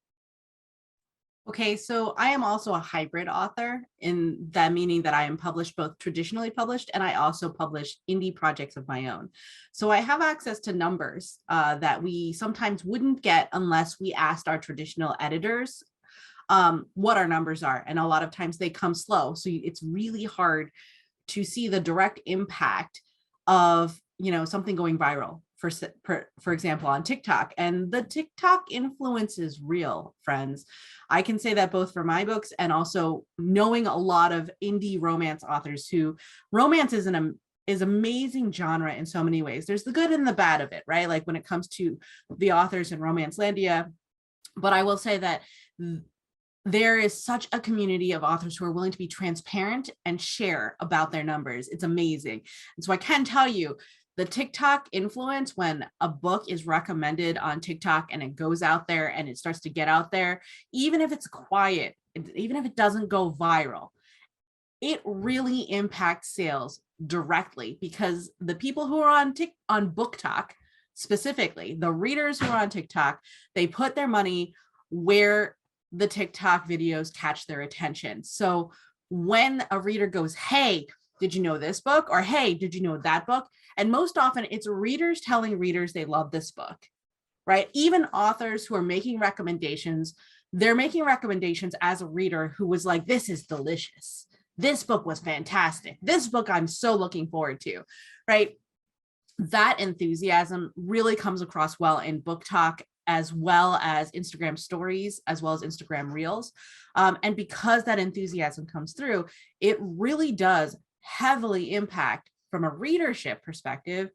Okay, so I am also a hybrid author in that meaning that I am published both traditionally published and I also publish indie projects of my own. So I have access to numbers that we sometimes wouldn't get unless we asked our traditional editors what our numbers are. And a lot of times they come slow. So it's really hard to see the direct impact of, something going viral. For example, on TikTok, and the TikTok influence is real, friends. I can say that both for my books and also knowing a lot of indie romance authors who romance is amazing genre in so many ways. There's the good and the bad of it, right? Like when it comes to the authors in Romancelandia. But I will say that there is such a community of authors who are willing to be transparent and share about their numbers. It's amazing. And so I can tell you, the TikTok influence, when a book is recommended on TikTok and it goes out there and it starts to get out there, even if it's quiet, even if it doesn't go viral, it really impacts sales directly because the people who are on Book Talk, specifically the readers who are on TikTok, they put their money where the TikTok videos catch their attention. So when a reader goes, hey, did you know this book? Or hey, did you know that book? And most often it's readers telling readers they love this book, right? Even authors who are making recommendations, they're making recommendations as a reader who was like, this is delicious. This book was fantastic. This book I'm so looking forward to, right? That enthusiasm really comes across well in Book Talk, as well as Instagram stories, as well as Instagram reels. And because that enthusiasm comes through, it really does heavily impact, from a readership perspective,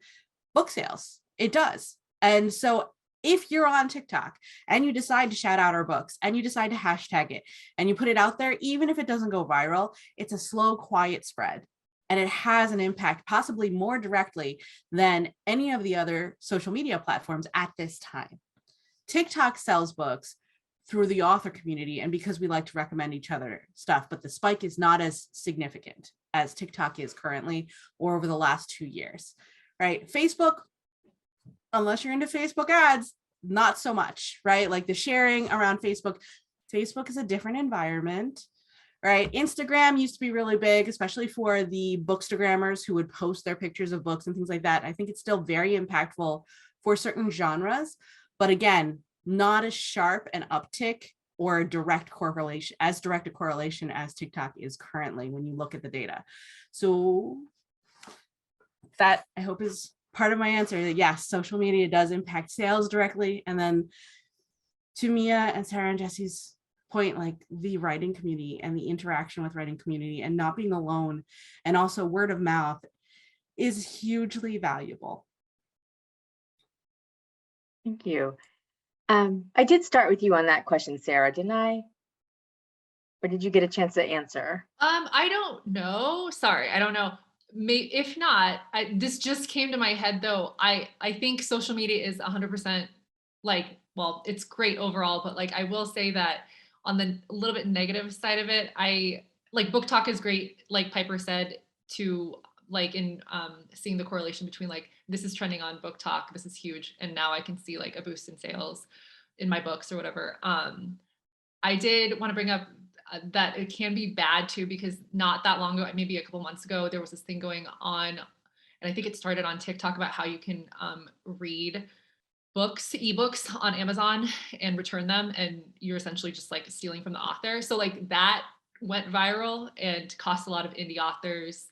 book sales. It does. And so if you're on TikTok and you decide to shout out our books and you decide to hashtag it and you put it out there, even if it doesn't go viral, it's a slow, quiet spread. And it has an impact, possibly more directly than any of the other social media platforms at this time. TikTok sells books through the author community and because we like to recommend each other stuff, but the spike is not as significant as TikTok is currently or over the last 2 years, right? Facebook, unless you're into Facebook ads, not so much, right? Like the sharing around Facebook is a different environment, right? Instagram used to be really big, especially for the bookstagrammers who would post their pictures of books and things like that. I think it's still very impactful for certain genres, but again, not as sharp an uptick or direct correlation, as direct a correlation as TikTok is currently when you look at the data. So that, I hope, is part of my answer. Yes, social media does impact sales directly. And then to Mia and Sarah and Jesse's point, like the writing community and the interaction with writing community and not being alone, and also word of mouth is hugely valuable. Thank you. I did start with you on that question, Sarah, didn't I? Or did you get a chance to answer? I don't know. Sorry, I don't know. If not, this just came to my head though. I think social media is 100% like, well, it's great overall, but like I will say that on the a little bit negative side of it, I like book talk is great, like Piper said, to like in seeing the correlation between like this is trending on book talk, this is huge, and now I can see like a boost in sales in my books or whatever. I did want to bring up that it can be bad too, because not that long ago, maybe a couple months ago, there was this thing going on, and I think it started on TikTok about how you can read ebooks on Amazon and return them, and you're essentially just like stealing from the author. So like that went viral and cost a lot of indie authors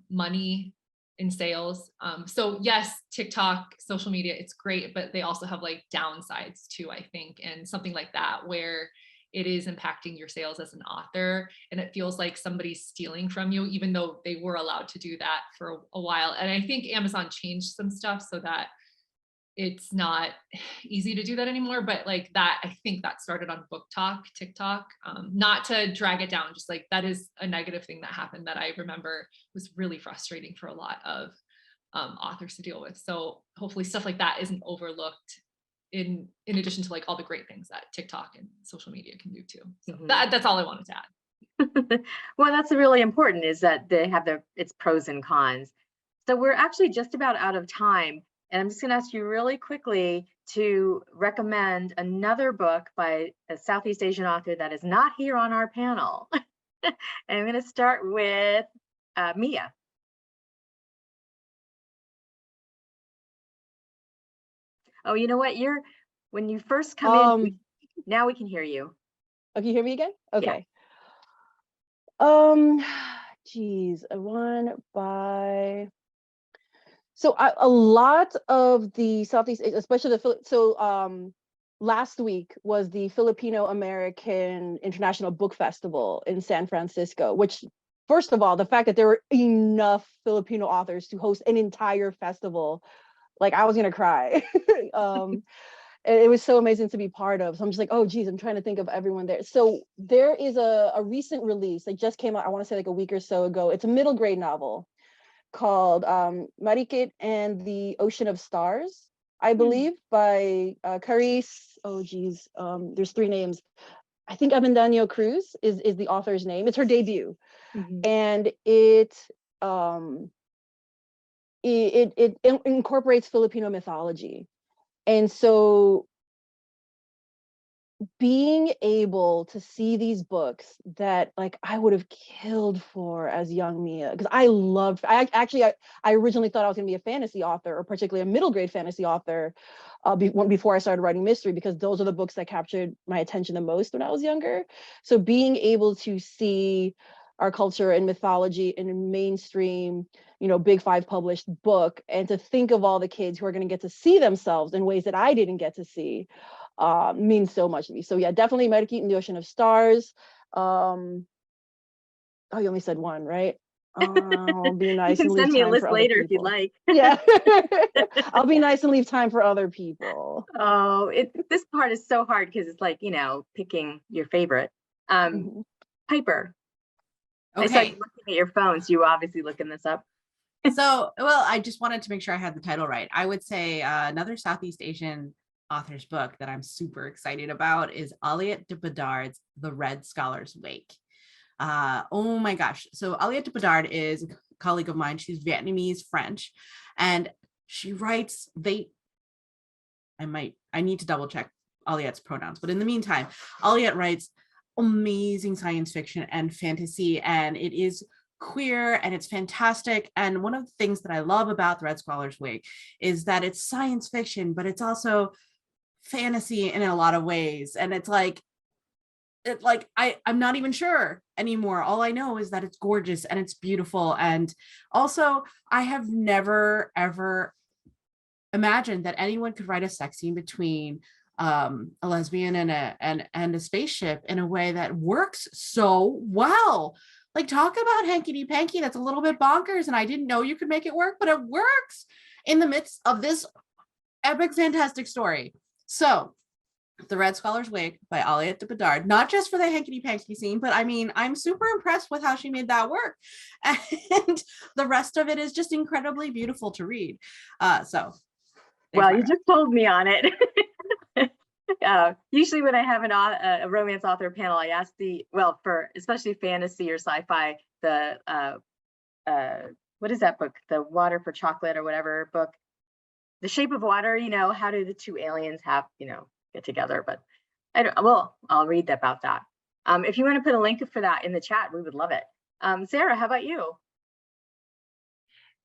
money in sales. So yes, TikTok, social media, it's great, but they also have like downsides too, I think, and something like that where it is impacting your sales as an author and it feels like somebody's stealing from you, even though they were allowed to do that for a while. And I think Amazon changed some stuff so that it's not easy to do that anymore, but like that, I think that started on book talk, TikTok, not to drag it down, just like that is a negative thing that happened that I remember was really frustrating for a lot of authors to deal with. So hopefully stuff like that isn't overlooked in addition to like all the great things that TikTok and social media can do too. So that's all I wanted to add. Well, that's really important, is that they have its pros and cons. So we're actually just about out of time. And I'm just going to ask you really quickly to recommend another book by a Southeast Asian author that is not here on our panel. And I'm going to start with Mia. Oh, you know what? When you first come in, now we can hear you. Oh, can you hear me again? Okay. Geez, one by. So a lot of the Southeast, especially last week was the Filipino American International Book Festival in San Francisco, which, first of all, the fact that there were enough Filipino authors to host an entire festival, like I was gonna cry. It was so amazing to be part of. So I'm just like, oh geez, I'm trying to think of everyone there. So there is a recent release that just came out, I want to say like a week or so ago. It's a middle grade novel called Marikit and the Ocean of Stars, I believe, by Carice. Oh geez, there's three names. I think Avendaño Cruz is the author's name. It's her debut, and it incorporates Filipino mythology, and so being able to see these books that like I would have killed for as young Mia, because I originally thought I was going to be a fantasy author, or particularly a middle grade fantasy author, before I started writing mystery, because those are the books that captured my attention the most when I was younger. So being able to see our culture and mythology in a mainstream, Big Five published book, and to think of all the kids who are going to get to see themselves in ways that I didn't get to see, means so much to me. So yeah, definitely Marikit and the Ocean of Stars. Oh, you only said one, right? I'll be nice. You can and leave send me a time list for other later if you'd people. like. Yeah. I'll be nice and leave time for other people. Oh, this part is so hard because it's like, picking your favorite. Piper. Okay. I saw you looking at your phone, so you were obviously looking this up. So, well, I just wanted to make sure I had the title right. I would say another Southeast Asian author's book that I'm super excited about is Aliette de Bedard's The Red Scholar's Wake. Oh my gosh. So Aliette de Bedard is a colleague of mine. She's Vietnamese French, and she writes, I need to double check Aliette's pronouns, but in the meantime, Aliette writes amazing science fiction and fantasy, and it is queer and it's fantastic. And one of the things that I love about The Red Scholar's Wake is that it's science fiction, but it's also fantasy in a lot of ways. And it's like, like I'm not even sure anymore. All I know is that it's gorgeous and it's beautiful. And also I have never ever imagined that anyone could write a sex scene between a lesbian and a spaceship in a way that works so well. Like, talk about hankety panky. That's a little bit bonkers, and I didn't know you could make it work, but it works in the midst of this epic, fantastic story. So, The Red Scholar's Wig by Aliette de Bedard, not just for the hankety panky scene, but I mean, I'm super impressed with how she made that work. And the rest of it is just incredibly beautiful to read. Well, you just told me on it. Usually when I have a romance author panel, I ask for especially fantasy or sci-fi, what is that book? The Water for Chocolate or whatever book, The Shape of Water, how do the two aliens get together? But I'll read about that. If you want to put a link for that in the chat, we would love it. Sarah, how about you?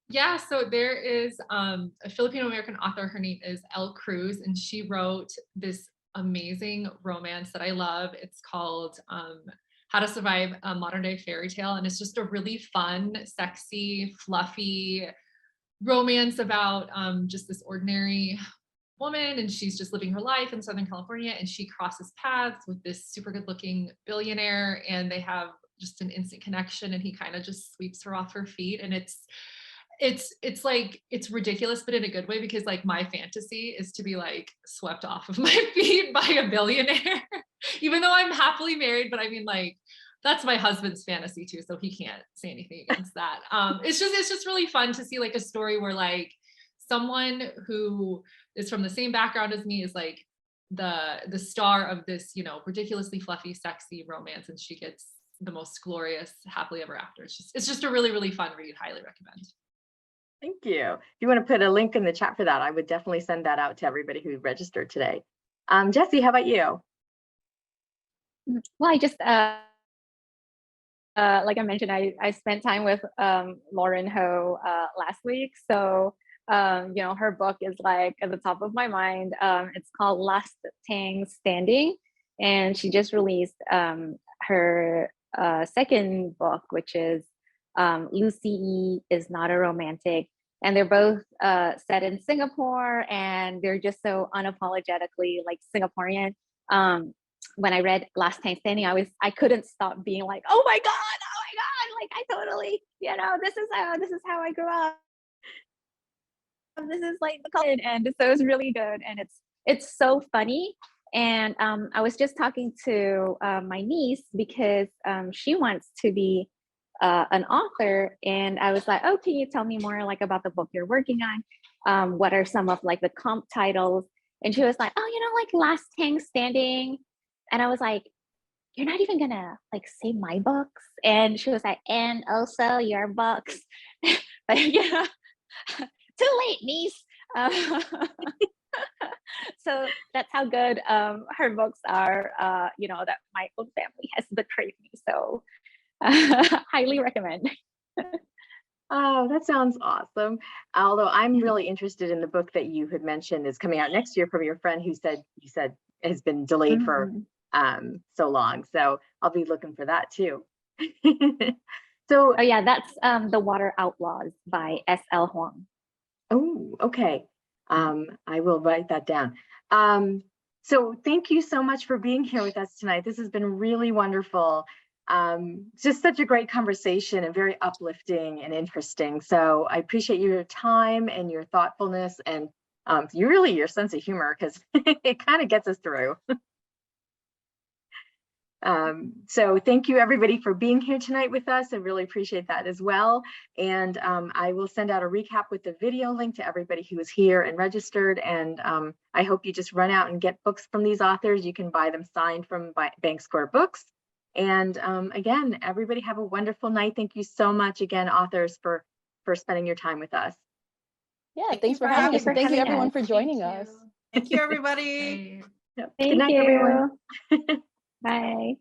Yeah, so there is a Filipino-American author. Her name is Elle Cruz, and she wrote this amazing romance that I love. It's called How to Survive a Modern Day Fairy Tale. And it's just a really fun, sexy, fluffy romance about just this ordinary woman, and she's just living her life in Southern California, and she crosses paths with this super good looking billionaire, and they have just an instant connection, and he kind of just sweeps her off her feet. And it's like, it's ridiculous, but in a good way, because like my fantasy is to be like swept off of my feet by a billionaire, even though I'm happily married. But I mean, like, that's my husband's fantasy too, so he can't say anything against that. It's just really fun to see like a story where like someone who is from the same background as me is like the star of this, ridiculously fluffy, sexy romance, and she gets the most glorious happily ever after. It's just a really, really fun read. Highly recommend. Thank you. If you want to put a link in the chat for that, I would definitely send that out to everybody who registered today. Jessie, how about you? Well, I just, like I mentioned, I spent time with Lauren Ho last week. So, her book is like at the top of my mind. It's called Last Tang Standing. And she just released her second book, which is Lucy E. is Not a Romantic. And they're both set in Singapore, and they're just so unapologetically like Singaporean. When I read Last Time Standing, I couldn't stop being like, oh my God, like I totally, this is how I grew up. This is like the color, and so it's really good, and it's so funny. And I was just talking to my niece because she wants to be an author, and I was like, oh, can you tell me more like about the book you're working on? What are some of like the comp titles? And she was like, oh, like Last Tang Standing. And I was like, you're not even gonna like say my books? And she was like, and also your books. But too late, niece. So that's how good her books are, that my own family has betrayed me. So highly recommend. Oh, that sounds awesome. Although I'm really interested in the book that you had mentioned is coming out next year from your friend who you said has been delayed for so long. So I'll be looking for that too. So yeah, that's The Water Outlaws by S.L. Huang. Oh, okay. I will write that down. So thank you so much for being here with us tonight. This has been really wonderful. Just such a great conversation and very uplifting and interesting. So I appreciate your time and your thoughtfulness and your sense of humor, because it kind of gets us through. So thank you everybody for being here tonight with us. I really appreciate that as well. And I will send out a recap with the video link to everybody who was here and registered. And I hope you just run out and get books from these authors. You can buy them signed from Bank Square Books. And again, everybody have a wonderful night. Thank you so much again, authors, for spending your time with us. Yeah, thanks for having us. And thank you everyone for joining us. Thank you, everybody. Yep. Thank Good night, you. everyone. Bye.